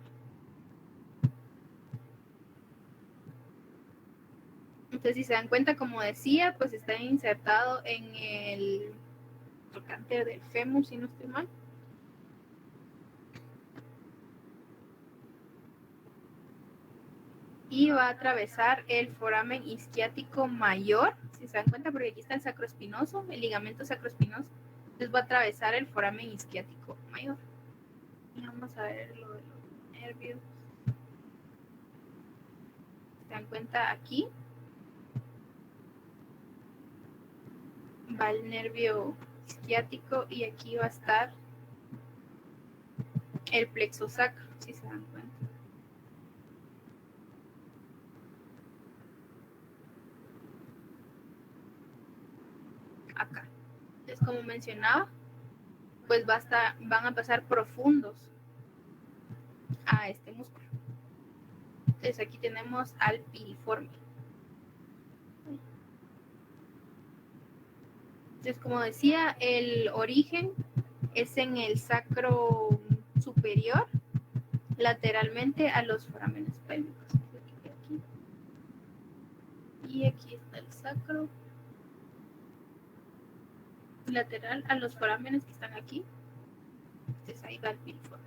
Entonces, si se dan cuenta, como decía, pues está insertado en el trocánter del fémur, si no estoy mal. Y va a atravesar el foramen isquiático mayor, si se dan cuenta, porque aquí está el sacroespinoso, el ligamento sacroespinoso. Entonces va a atravesar el foramen isquiático mayor. Y vamos a ver nervios. ¿Se dan cuenta? Aquí va el nervio isquiático y aquí va a estar el plexo sacro, si se dan cuenta. Acá. Entonces, como mencionaba, pues van a pasar profundos a este músculo. Entonces aquí tenemos al piriforme. Entonces, como decía, el origen es en el sacro superior, lateralmente a los forámenes pélvicos. Aquí. Y aquí está el sacro, lateral a los forámenes que están aquí. Entonces ahí va el piriforme.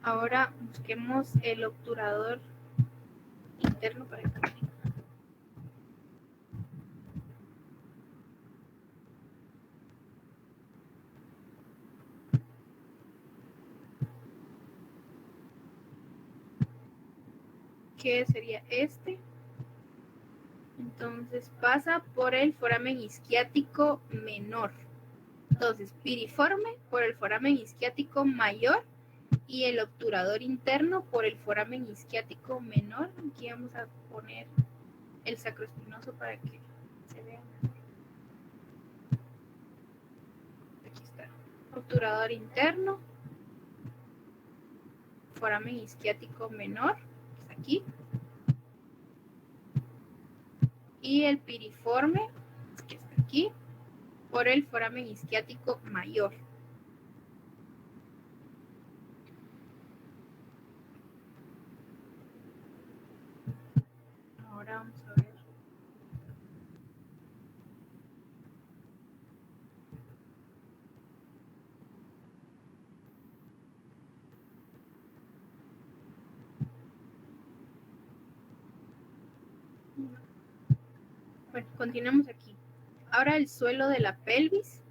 Ahora busquemos el obturador interno para el camino. ¿Qué sería este? Entonces pasa por el foramen isquiático menor. Entonces, piriforme por el foramen isquiático mayor y el obturador interno por el foramen isquiático menor. Aquí vamos a poner el sacroespinoso para que se vea mejor. Aquí está. Obturador interno, foramen isquiático menor, que está aquí. Y el piriforme, que está aquí, por el foramen isquiático mayor. Ahora vamos a ver. Bueno, continuamos aquí. Ahora el suelo de la pelvis,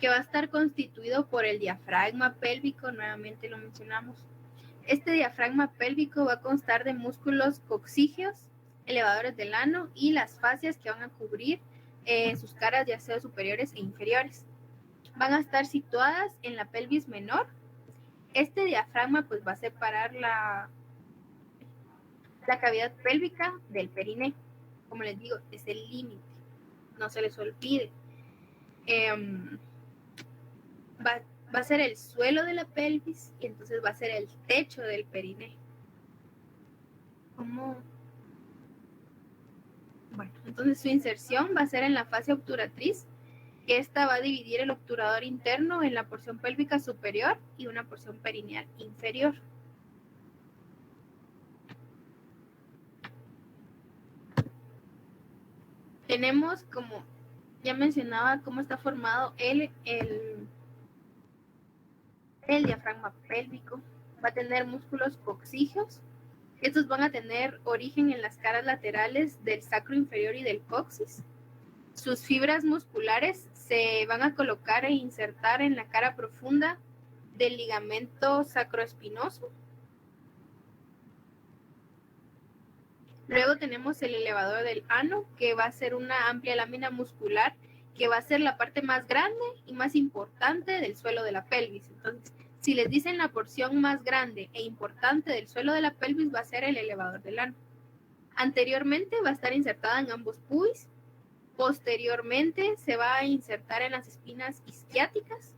que va a estar constituido por el diafragma pélvico, nuevamente lo mencionamos. Este diafragma pélvico va a constar de músculos coxígeos, elevadores del ano y las fascias que van a cubrir sus caras ya sea superiores e inferiores. Van a estar situadas en la pelvis menor. Este diafragma pues va a separar la cavidad pélvica del perineo. Como les digo, es el límite, no se les olvide. Va a ser el suelo de la pelvis y entonces va a ser el techo del perineo. ¿Cómo? Bueno, entonces su inserción va a ser en la fascia obturatriz, que esta va a dividir el obturador interno en la porción pélvica superior y una porción perineal inferior. Tenemos, como ya mencionaba, cómo está formado el diafragma pélvico. Va a tener músculos coxígeos. Estos van a tener origen en las caras laterales del sacro inferior y del coxis. Sus fibras musculares se van a colocar e insertar en la cara profunda del ligamento sacroespinoso. Luego tenemos el elevador del ano, que va a ser una amplia lámina muscular que va a ser la parte más grande y más importante del suelo de la pelvis. Entonces, si les dicen la porción más grande e importante del suelo de la pelvis, va a ser el elevador del ano. Anteriormente va a estar insertada en ambos pubis. Posteriormente se va a insertar en las espinas isquiáticas.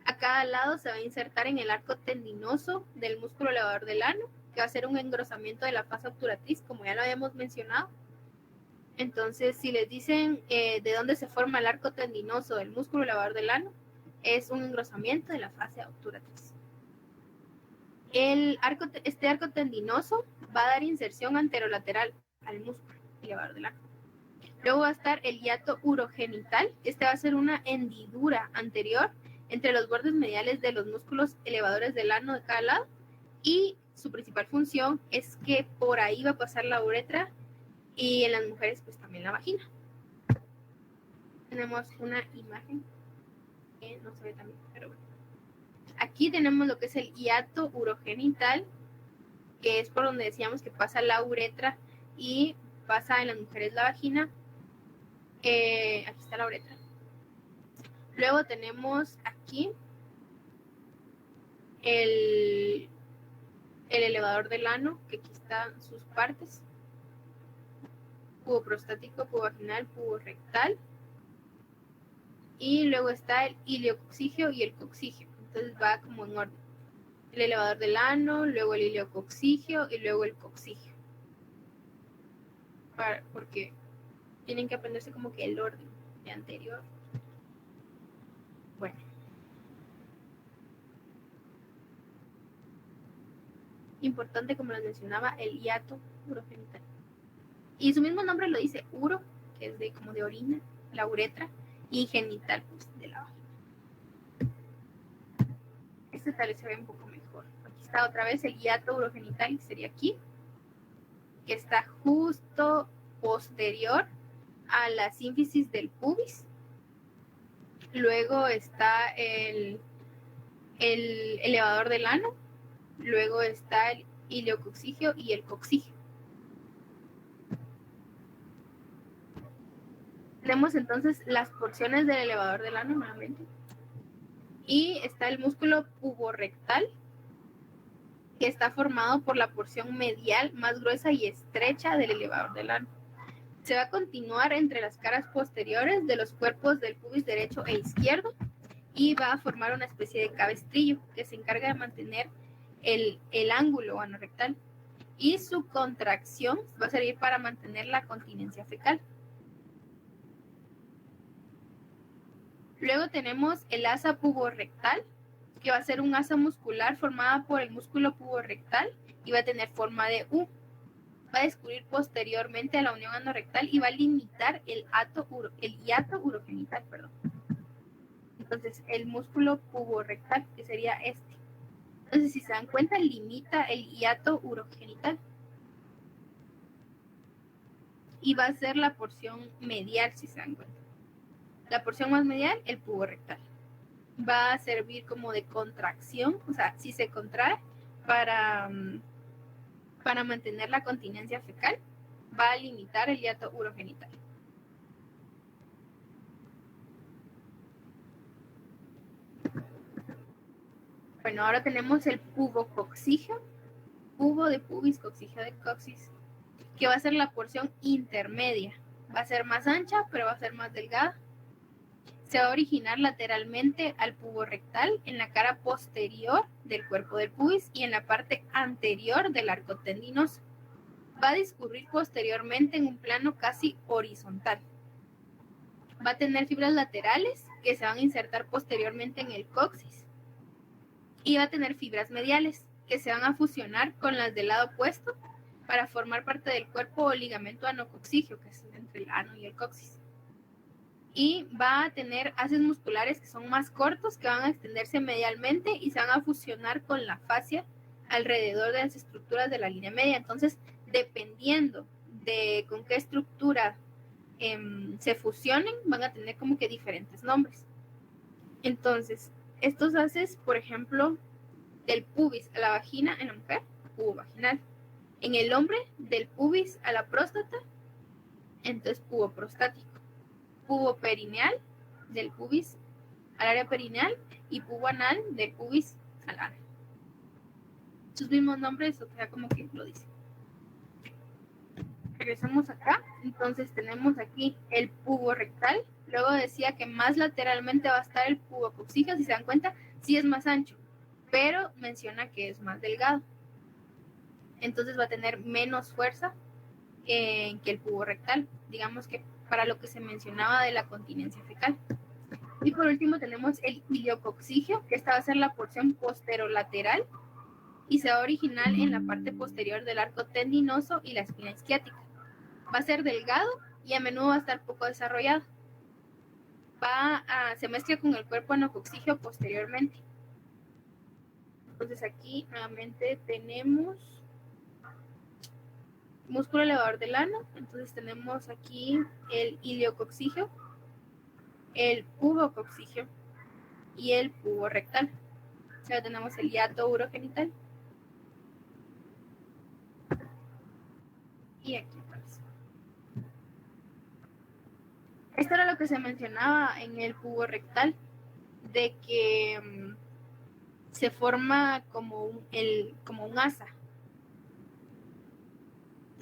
A cada lado se va a insertar en el arco tendinoso del músculo elevador del ano, que va a ser un engrosamiento de la fascia obturatriz, como ya lo habíamos mencionado. Entonces, si les dicen de dónde se forma el arco tendinoso del músculo elevador del ano, es un engrosamiento de la fascia obturatriz. Este arco tendinoso va a dar inserción anterolateral al músculo elevador del ano. Luego va a estar el hiato urogenital. Este va a ser una hendidura anterior entre los bordes mediales de los músculos elevadores del ano de cada lado, y su principal función es que por ahí va a pasar la uretra y en las mujeres pues también la vagina. Tenemos una imagen que no se ve también, pero bueno. Aquí tenemos lo que es el hiato urogenital, que es por donde decíamos que pasa la uretra y pasa en las mujeres la vagina. Aquí está la uretra. Luego tenemos aquí el elevador del ano, que aquí están sus partes: pubo prostático, pubo vaginal, pubo rectal. Y luego está el iliococcigio y el coccigio. Entonces va como en orden: el elevador del ano, luego el iliococcigio y luego el coccigio. Porque tienen que aprenderse como que el orden de anterior. Bueno. Importante, como les mencionaba, el hiato urogenital. Y su mismo nombre lo dice: uro, que es de como de orina, la uretra, y genital, pues de la vagina. Este tal vez se ve un poco mejor. Aquí está otra vez el hiato urogenital, que sería aquí, que está justo posterior a la sínfisis del pubis. Luego está el elevador del ano. Luego está el iliococcigio y el coccigio. Tenemos entonces las porciones del elevador del ano nuevamente. Y está el músculo puborectal, que está formado por la porción medial más gruesa y estrecha del elevador del ano. Se va a continuar entre las caras posteriores de los cuerpos del pubis derecho e izquierdo y va a formar una especie de cabestrillo que se encarga de mantener el ángulo anorectal, y su contracción va a servir para mantener la continencia fecal. Luego tenemos el asa puborectal, que va a ser un asa muscular formada por el músculo puborectal y va a tener forma de U. Va a descubrir posteriormente a la unión anorectal y va a limitar el hiato urogenital. Entonces, el músculo puborectal, que sería este. Entonces, si se dan cuenta, limita el hiato urogenital. Y va a ser la porción medial, si se dan cuenta. La porción más medial, el puborectal. Va a servir como de contracción, o sea, si se contrae para mantener la continencia fecal, va a limitar el hiato urogenital. Bueno, ahora tenemos el pubococcigio, pubo de pubis, coccigio de coxis, que va a ser la porción intermedia. Va a ser más ancha, pero va a ser más delgada. Se va a originar lateralmente al pubo rectal en la cara posterior del cuerpo del pubis y en la parte anterior del arco tendinoso. Va a discurrir posteriormente en un plano casi horizontal. Va a tener fibras laterales que se van a insertar posteriormente en el coxis. Y va a tener fibras mediales que se van a fusionar con las del lado opuesto para formar parte del cuerpo o ligamento anococcigio, que es entre el ano y el coxis. Y va a tener haces musculares que son más cortos, que van a extenderse medialmente y se van a fusionar con la fascia alrededor de las estructuras de la línea media. Entonces, dependiendo de con qué estructura se fusionen, van a tener como que diferentes nombres. Entonces, estos haces, por ejemplo, del pubis a la vagina en la mujer, pubo vaginal. En el hombre, del pubis a la próstata, entonces pubo prostático. Pubo perineal, del pubis al área perineal, y pubo anal, del pubis al ano. Sus mismos nombres, o sea, como que lo dice. Regresamos acá. Entonces tenemos aquí el pubo rectal. Luego decía que más lateralmente va a estar el pubococcigio. Si se dan cuenta, sí es más ancho, pero menciona que es más delgado. Entonces va a tener menos fuerza que el pubo rectal. Digamos que para lo que se mencionaba de la continencia fecal. Y por último tenemos el iliococcigio, que esta va a ser la porción posterolateral y se va a originar en la parte posterior del arco tendinoso y la espina isquiática. Va a ser delgado y a menudo va a estar poco desarrollado. Se mezcla con el cuerpo anococcigio posteriormente. Entonces aquí nuevamente tenemos músculo elevador del ano. Entonces tenemos aquí el iliococcigio, el pubococcigio y el pubo rectal. Ya tenemos el hiato urogenital. Y aquí aparece. Esto era lo que se mencionaba en el cubo rectal, de que se forma como un asa,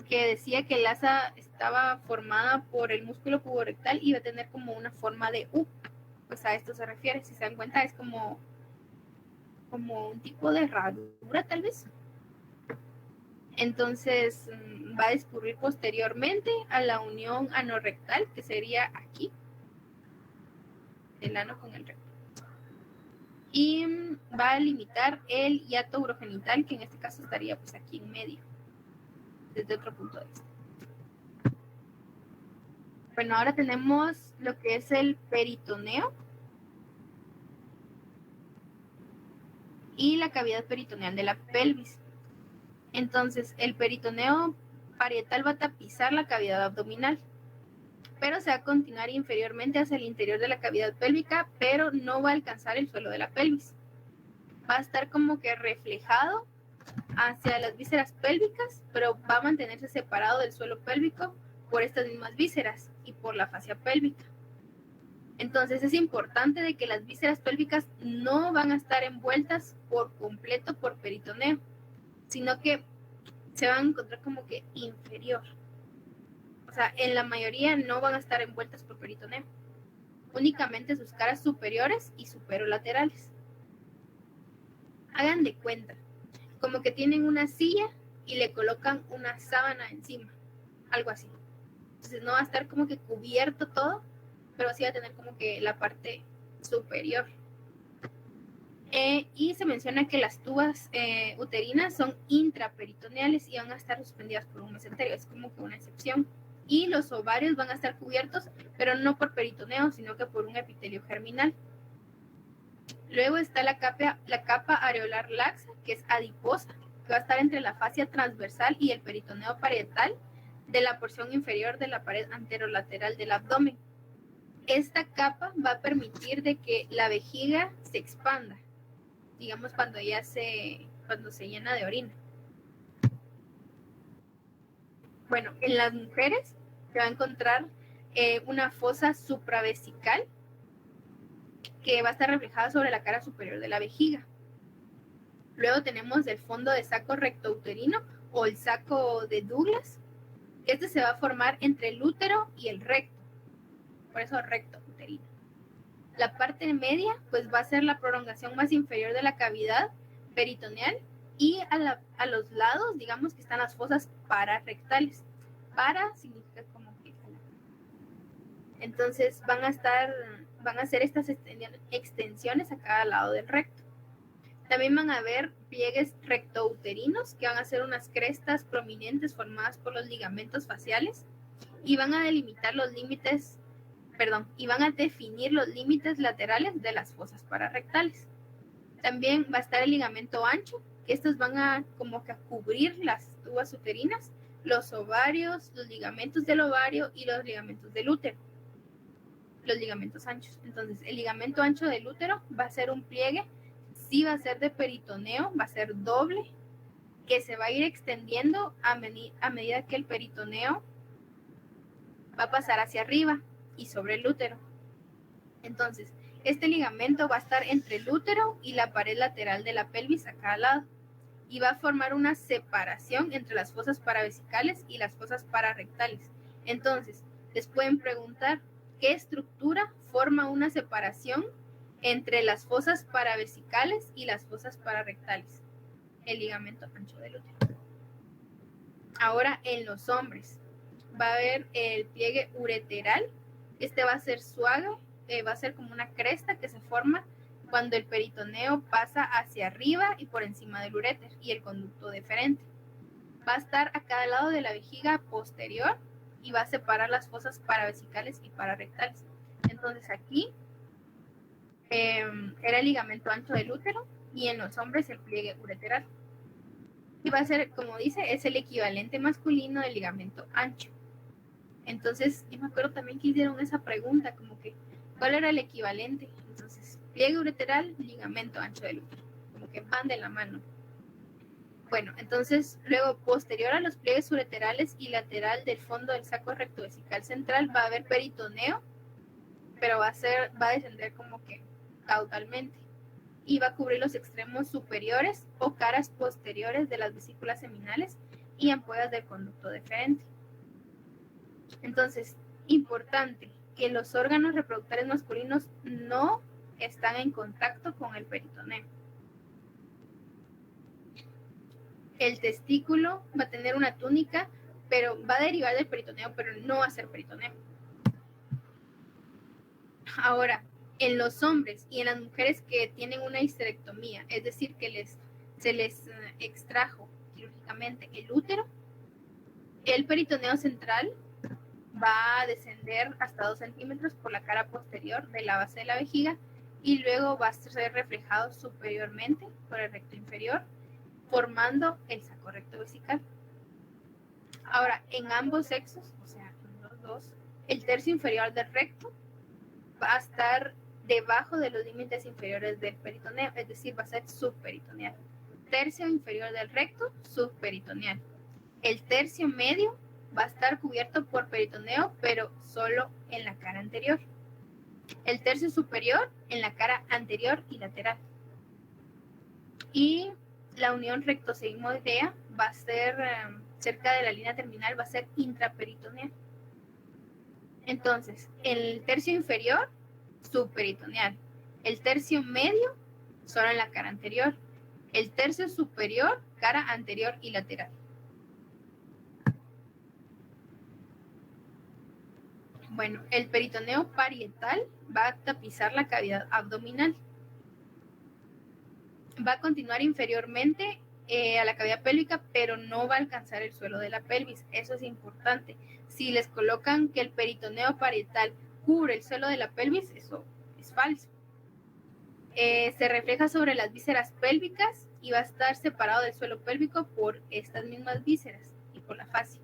que decía que el asa estaba formada por el músculo puborectal y iba a tener como una forma de U. Pues a esto se refiere, si se dan cuenta es como un tipo de herradura tal vez. Entonces va a discurrir posteriormente a la unión anorrectal, que sería aquí, el ano con el recto. Y va a limitar el hiato urogenital, que en este caso estaría pues aquí en medio, desde otro punto de vista. Bueno, ahora tenemos lo que es el peritoneo y la cavidad peritoneal de la pelvis. Entonces, el peritoneo parietal va a tapizar la cavidad abdominal, pero se va a continuar inferiormente hacia el interior de la cavidad pélvica, pero no va a alcanzar el suelo de la pelvis. Va a estar como que reflejado hacia las vísceras pélvicas, pero va a mantenerse separado del suelo pélvico por estas mismas vísceras y por la fascia pélvica. Entonces es importante de que las vísceras pélvicas no van a estar envueltas por completo por peritoneo, sino que se van a encontrar como que inferior. O sea, en la mayoría no van a estar envueltas por peritoneo. Únicamente sus caras superiores y superolaterales. Hagan de cuenta, como que tienen una silla y le colocan una sábana encima, algo así. Entonces no va a estar como que cubierto todo, pero sí va a tener como que la parte superior. Y se menciona que las tubas uterinas son intraperitoneales y van a estar suspendidas por un mesenterio, es como que una excepción. Y los ovarios van a estar cubiertos, pero no por peritoneo, sino que por un epitelio germinal. Luego está la capa areolar laxa, que es adiposa, que va a estar entre la fascia transversal y el peritoneo parietal de la porción inferior de la pared anterolateral del abdomen. Esta capa va a permitir de que la vejiga se expanda, digamos cuando se llena de orina. Bueno, en las mujeres se va a encontrar una fosa supravesical que va a estar reflejada sobre la cara superior de la vejiga. Luego tenemos el fondo de saco rectouterino o el saco de Douglas. Este se va a formar entre el útero y el recto, por eso rectouterino. La parte media pues va a ser la prolongación más inferior de la cavidad peritoneal y a los lados, digamos que están las fosas pararectales. Para significa como que entonces van a hacer estas extensiones a cada lado del recto. También van a haber pliegues rectouterinos que van a ser unas crestas prominentes formadas por los ligamentos faciales y van a delimitar los límites, y van a definir los límites laterales de las fosas pararectales. También va a estar el ligamento ancho, que estos van a como que a cubrir las tubas uterinas, los ovarios, los ligamentos del ovario y los ligamentos del útero, los ligamentos anchos. Entonces, el ligamento ancho del útero va a ser un pliegue, sí va a ser de peritoneo, va a ser doble, que se va a ir extendiendo a medida que el peritoneo va a pasar hacia arriba y sobre el útero. Entonces, este ligamento va a estar entre el útero y la pared lateral de la pelvis a cada lado y va a formar una separación entre las fosas paravesicales y las fosas pararectales. Entonces, les pueden preguntar, ¿qué estructura forma una separación entre las fosas paravesicales y las fosas pararectales? El ligamento ancho del útero. Ahora, en los hombres, va a haber el pliegue ureteral. Este va a ser suave, va a ser como una cresta que se forma cuando el peritoneo pasa hacia arriba y por encima del uréter y el conducto deferente. Va a estar a cada lado de la vejiga posterior y va a separar las fosas paravesicales y pararectales. Entonces aquí era el ligamento ancho del útero y en los hombres el pliegue ureteral. Y va a ser, como dice, es el equivalente masculino del ligamento ancho. Entonces, yo me acuerdo también que hicieron esa pregunta, como que, ¿cuál era el equivalente? Entonces, pliegue ureteral, ligamento ancho del útero. que van de la mano. Bueno, entonces luego posterior a los pliegues ureterales y lateral del fondo del saco rectovesical central va a haber peritoneo, pero va a descender como que caudalmente y va a cubrir los extremos superiores o caras posteriores de las vesículas seminales y ampollas del conducto deferente. Entonces, importante que los órganos reproductores masculinos no están en contacto con el peritoneo. El testículo va a tener una túnica, pero va a derivar del peritoneo, pero no va a ser peritoneo. Ahora, en los hombres y en las mujeres que tienen una histerectomía, es decir, que se les extrajo quirúrgicamente el útero, el peritoneo central va a descender hasta 2 centímetros por la cara posterior de la base de la vejiga y luego va a ser reflejado superiormente por el recto inferior, formando el saco rectovesical. Ahora, en ambos sexos, o sea, en los dos, el tercio inferior del recto va a estar debajo de los límites inferiores del peritoneo, es decir, va a ser subperitoneal. Tercio inferior del recto, subperitoneal. El tercio medio va a estar cubierto por peritoneo, pero solo en la cara anterior. El tercio superior en la cara anterior y lateral. Y la unión rectosigmoidea va a ser cerca de la línea terminal, va a ser intraperitoneal. Entonces, el tercio inferior, subperitoneal. El tercio medio, solo en la cara anterior. El tercio superior, cara anterior y lateral. Bueno, el peritoneo parietal va a tapizar la cavidad abdominal. Va a continuar inferiormente a la cavidad pélvica, pero no va a alcanzar el suelo de la pelvis. Eso es importante. Si les colocan que el peritoneo parietal cubre el suelo de la pelvis, eso es falso. Se refleja sobre las vísceras pélvicas y va a estar separado del suelo pélvico por estas mismas vísceras y por la fascia.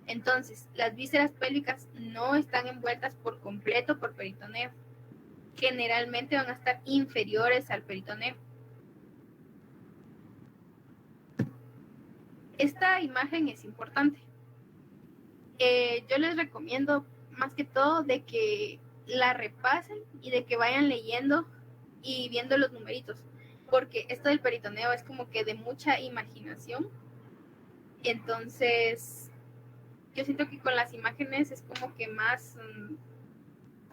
Entonces, las vísceras pélvicas no están envueltas por completo por peritoneo. Generalmente van a estar inferiores al peritoneo. Esta imagen es importante. Yo les recomiendo más que todo de que la repasen y de que vayan leyendo y viendo los numeritos, porque esto del peritoneo es como que de mucha imaginación. Entonces, yo siento que con las imágenes es como que más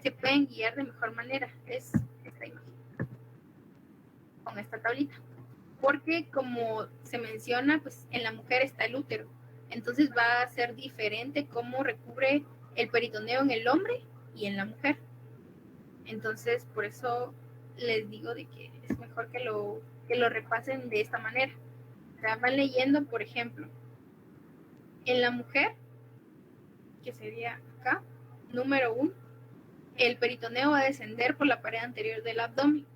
se pueden guiar de mejor manera. Es esta imagen con esta tablita. Porque como se menciona, pues en la mujer está el útero. Entonces va a ser diferente cómo recubre el peritoneo en el hombre y en la mujer. Entonces, por eso les digo de que es mejor que lo repasen de esta manera. O sea, van leyendo, por ejemplo, en la mujer, que sería acá, número 1, el peritoneo va a descender por la pared anterior del abdomen.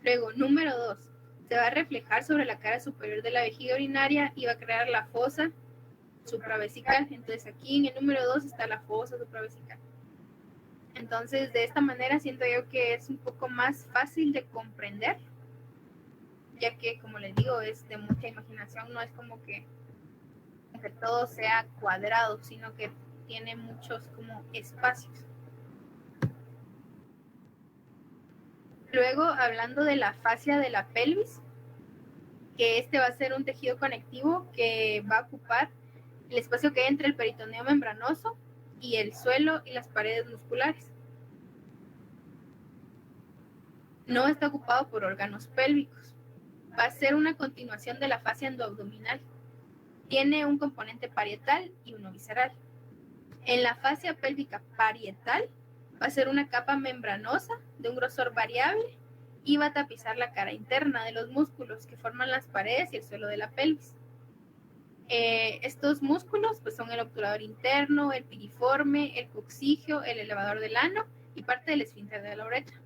Luego, número 2, se va a reflejar sobre la cara superior de la vejiga urinaria y va a crear la fosa supravesical. Entonces, aquí en el número 2 está la fosa supravesical. Entonces, de esta manera siento yo que es un poco más fácil de comprender, ya que, como les digo, es de mucha imaginación, no es como que todo sea cuadrado, sino que tiene muchos como espacios. Luego, hablando de la fascia de la pelvis, que este va a ser un tejido conectivo que va a ocupar el espacio que hay entre el peritoneo membranoso y el suelo y las paredes musculares. No está ocupado por órganos pélvicos. Va a ser una continuación de la fascia endoabdominal. Tiene un componente parietal y uno visceral. En la fascia pélvica parietal va a ser una capa membranosa de un grosor variable y va a tapizar la cara interna de los músculos que forman las paredes y el suelo de la pelvis. Estos músculos pues, son el obturador interno, el piriforme, el coccígeo, el elevador del ano y parte del esfínter de la uretra.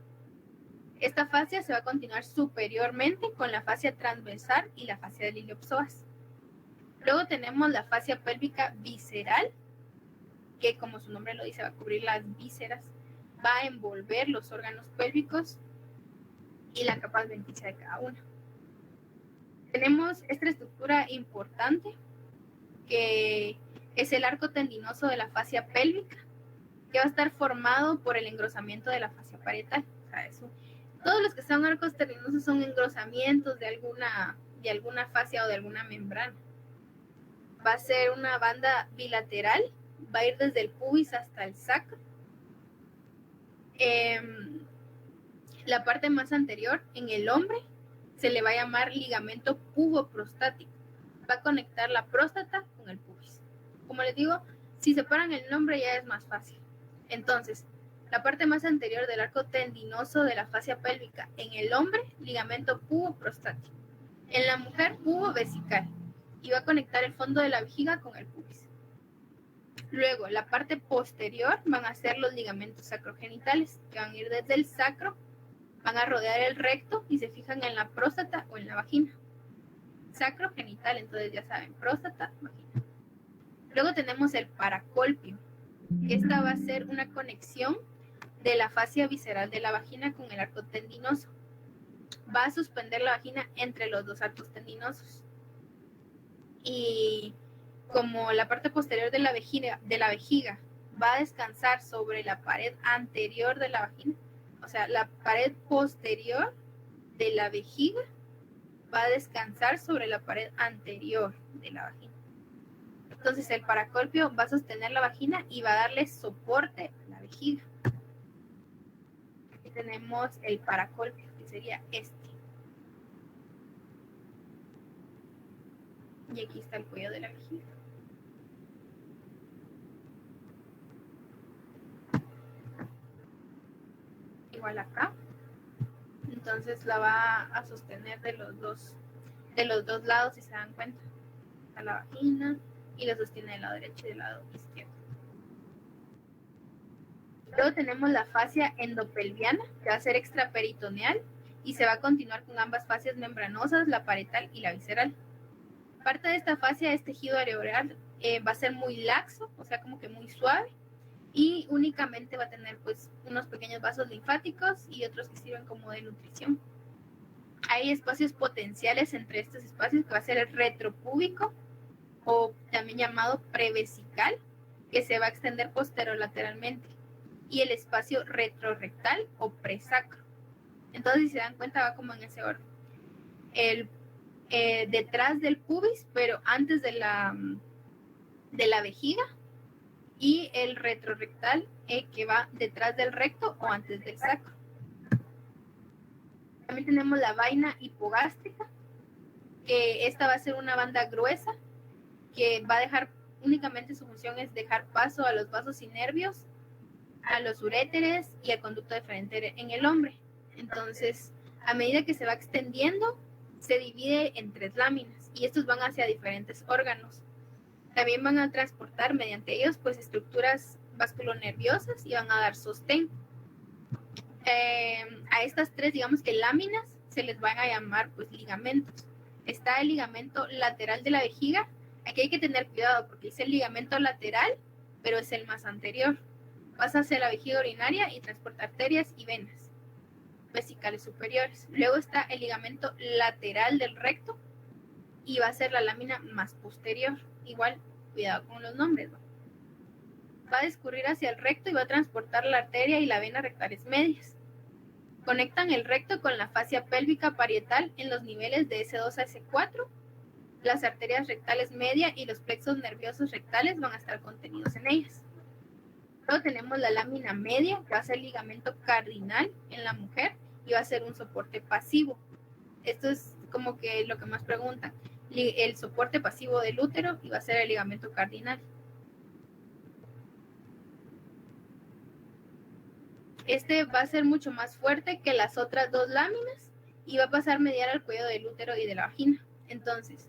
Esta fascia se va a continuar superiormente con la fascia transversal y la fascia del iliopsoas. Luego tenemos la fascia pélvica visceral, que como su nombre lo dice va a cubrir las vísceras, va a envolver los órganos pélvicos y la capa adventicia de cada una. Tenemos esta estructura importante que es el arco tendinoso de la fascia pélvica, que va a estar formado por el engrosamiento de la fascia parietal. O sea, todos los que son arcos tendinosos son engrosamientos de alguna fascia o de alguna membrana. Va a ser una banda bilateral, va a ir desde el pubis hasta el sacro. La parte más anterior, en el hombre, se le va a llamar ligamento puboprostático. Va a conectar la próstata con el pubis. Como les digo, si separan el nombre ya es más fácil. Entonces, la parte más anterior del arco tendinoso de la fascia pélvica, en el hombre, ligamento puboprostático. En la mujer, pubovesical. Y va a conectar el fondo de la vejiga con el pubis. Luego, la parte posterior van a ser los ligamentos sacrogenitales, que van a ir desde el sacro, van a rodear el recto y se fijan en la próstata o en la vagina. Sacrogenital, entonces ya saben, próstata, vagina. Luego tenemos el paracolpio. Esta va a ser una conexión de la fascia visceral de la vagina con el arco tendinoso. Va a suspender la vagina entre los dos arcos tendinosos. Y como la parte posterior de la vejiga va a descansar sobre la pared anterior de la vagina, o sea, la pared posterior de la vejiga va a descansar sobre la pared anterior de la vagina. Entonces el paracolpio va a sostener la vagina y va a darle soporte a la vejiga. Aquí tenemos el paracolpio, que sería este. Y aquí está el cuello de la vejiga. Igual acá. Entonces la va a sostener de los dos lados, si se dan cuenta. A la vagina y la sostiene del lado derecho y del lado izquierdo. Luego tenemos la fascia endopelviana, que va a ser extraperitoneal y se va a continuar con ambas fascias membranosas, la parietal y la visceral. Parte de esta fascia es tejido areolar, va a ser muy laxo, o sea, como que muy suave, y únicamente va a tener pues unos pequeños vasos linfáticos y otros que sirven como de nutrición. Hay espacios potenciales entre estos espacios, que va a ser el retropúbico, o también llamado prevesical, que se va a extender posterolateralmente, y el espacio retrorectal o presacro. Entonces, si se dan cuenta, va como en ese orden. Detrás del pubis, pero antes de la vejiga, y el retrorectal, que va detrás del recto o antes del sacro. También tenemos la vaina hipogástrica, que esta va a ser una banda gruesa, que va a dejar, únicamente su función es dejar paso a los vasos y nervios, a los uréteres y al conducto deferente en el hombre. Entonces, a medida que se va extendiendo, se divide en 3 láminas y estos van hacia diferentes órganos. También van a transportar mediante ellos pues estructuras vasculonerviosas y van a dar sostén. A estas 3, digamos que láminas, se les van a llamar pues ligamentos. Está el ligamento lateral de la vejiga. Aquí hay que tener cuidado porque es el ligamento lateral, pero es el más anterior. Pasa hacia la vejiga urinaria y transporta arterias y venas vesicales superiores. Luego está el ligamento lateral del recto y va a ser la lámina más posterior. Igual, cuidado con los nombres, ¿no? Va a discurrir hacia el recto y va a transportar la arteria y la vena rectales medias. Conectan el recto con la fascia pélvica parietal en los niveles de S2 a S4. Las arterias rectales media y los plexos nerviosos rectales van a estar contenidos en ellas. Luego tenemos la lámina media, que va a ser el ligamento cardinal en la mujer y va a ser un soporte pasivo. Esto es como que lo que más preguntan. El soporte pasivo del útero y va a ser el ligamento cardinal. Este va a ser mucho más fuerte que las otras 2 láminas y va a pasar medial al cuello del útero y de la vagina. Entonces,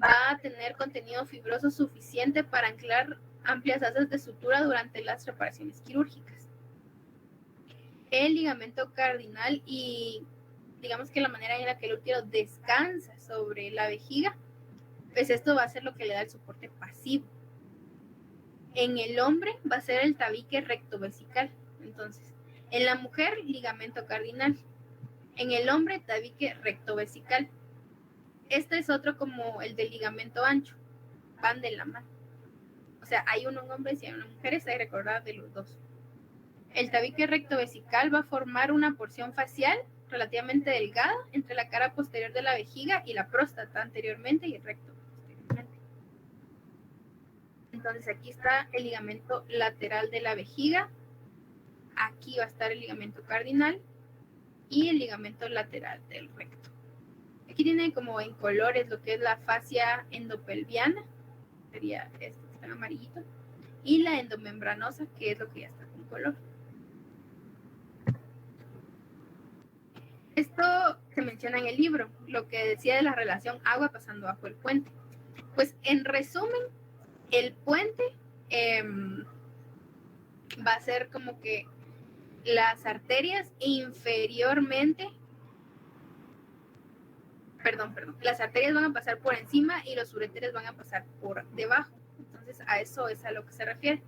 va a tener contenido fibroso suficiente para anclar amplias asas de sutura durante las reparaciones quirúrgicas. El ligamento cardinal y digamos que la manera en la que el útero descansa sobre la vejiga, pues esto va a ser lo que le da el soporte pasivo. En el hombre va a ser el tabique rectovesical. Entonces, en la mujer, ligamento cardinal. En el hombre, tabique recto vesical. Este es otro como el del ligamento ancho, van de la mano. O sea, hay uno en hombres y hay uno en mujeres, hay que recordar de los dos. El tabique recto vesical va a formar una porción facial relativamente delgada entre la cara posterior de la vejiga y la próstata anteriormente y el recto posteriormente. Entonces aquí está el ligamento lateral de la vejiga, aquí va a estar el ligamento cardinal y el ligamento lateral del recto. Aquí tiene como en colores lo que es la fascia endopelviana, sería este que está en amarillito, y la endomembranosa, que es lo que ya está con color. Esto se menciona en el libro, lo que decía de la relación agua pasando bajo el puente. Pues en resumen, el puente va a ser como que las arterias inferiormente, las arterias van a pasar por encima y los uréteres van a pasar por debajo. Entonces a eso es a lo que se refiere.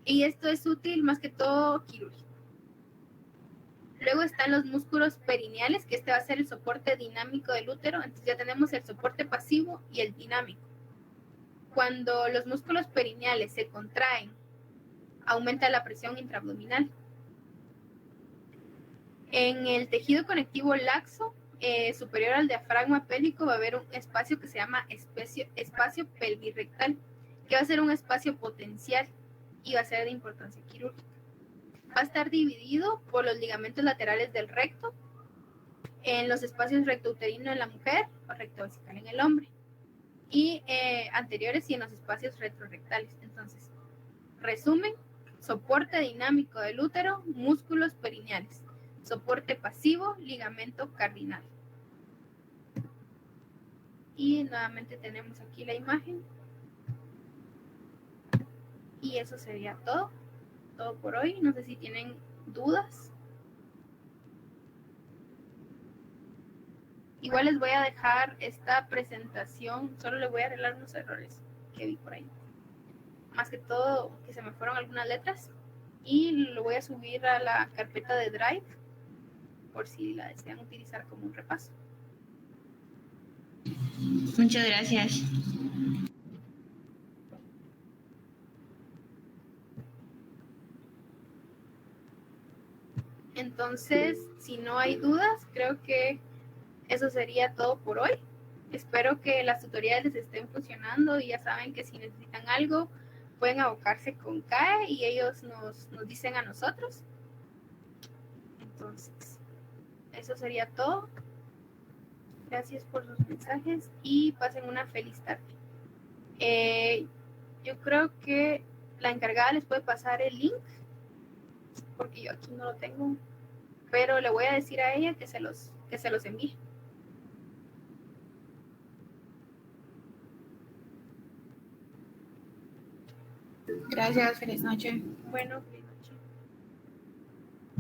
Y esto es útil más que todo quirúrgico. Luego están los músculos perineales, que este va a ser el soporte dinámico del útero. Entonces ya tenemos el soporte pasivo y el dinámico. Cuando los músculos perineales se contraen, aumenta la presión intraabdominal. En el tejido conectivo laxo, superior al diafragma pélvico, va a haber un espacio que se llama espacio pelvirrectal, que va a ser un espacio potencial y va a ser de importancia quirúrgica. Va a estar dividido por los ligamentos laterales del recto, en los espacios rectouterino en la mujer o rectovesical en el hombre, y anteriores y en los espacios retrorectales. Entonces, resumen: soporte dinámico del útero, músculos perineales; soporte pasivo, ligamento cardinal. Y nuevamente tenemos aquí la imagen. Y eso sería todo por hoy. No sé si tienen dudas. Igual les voy a dejar esta presentación, solo les voy a arreglar unos errores que vi por ahí. Más que todo que se me fueron algunas letras. Y lo voy a subir a la carpeta de Drive por si la desean utilizar como un repaso. Muchas gracias. Entonces, si no hay dudas, creo que eso sería todo por hoy. Espero que las tutoriales les estén funcionando y ya saben que si necesitan algo pueden abocarse con CAE y ellos nos dicen a nosotros. Entonces, eso sería todo. Gracias por sus mensajes y pasen una feliz tarde. Yo creo que la encargada les puede pasar el link porque yo aquí no lo tengo, pero le voy a decir a ella que se los envíe. Gracias, feliz noche. Bueno,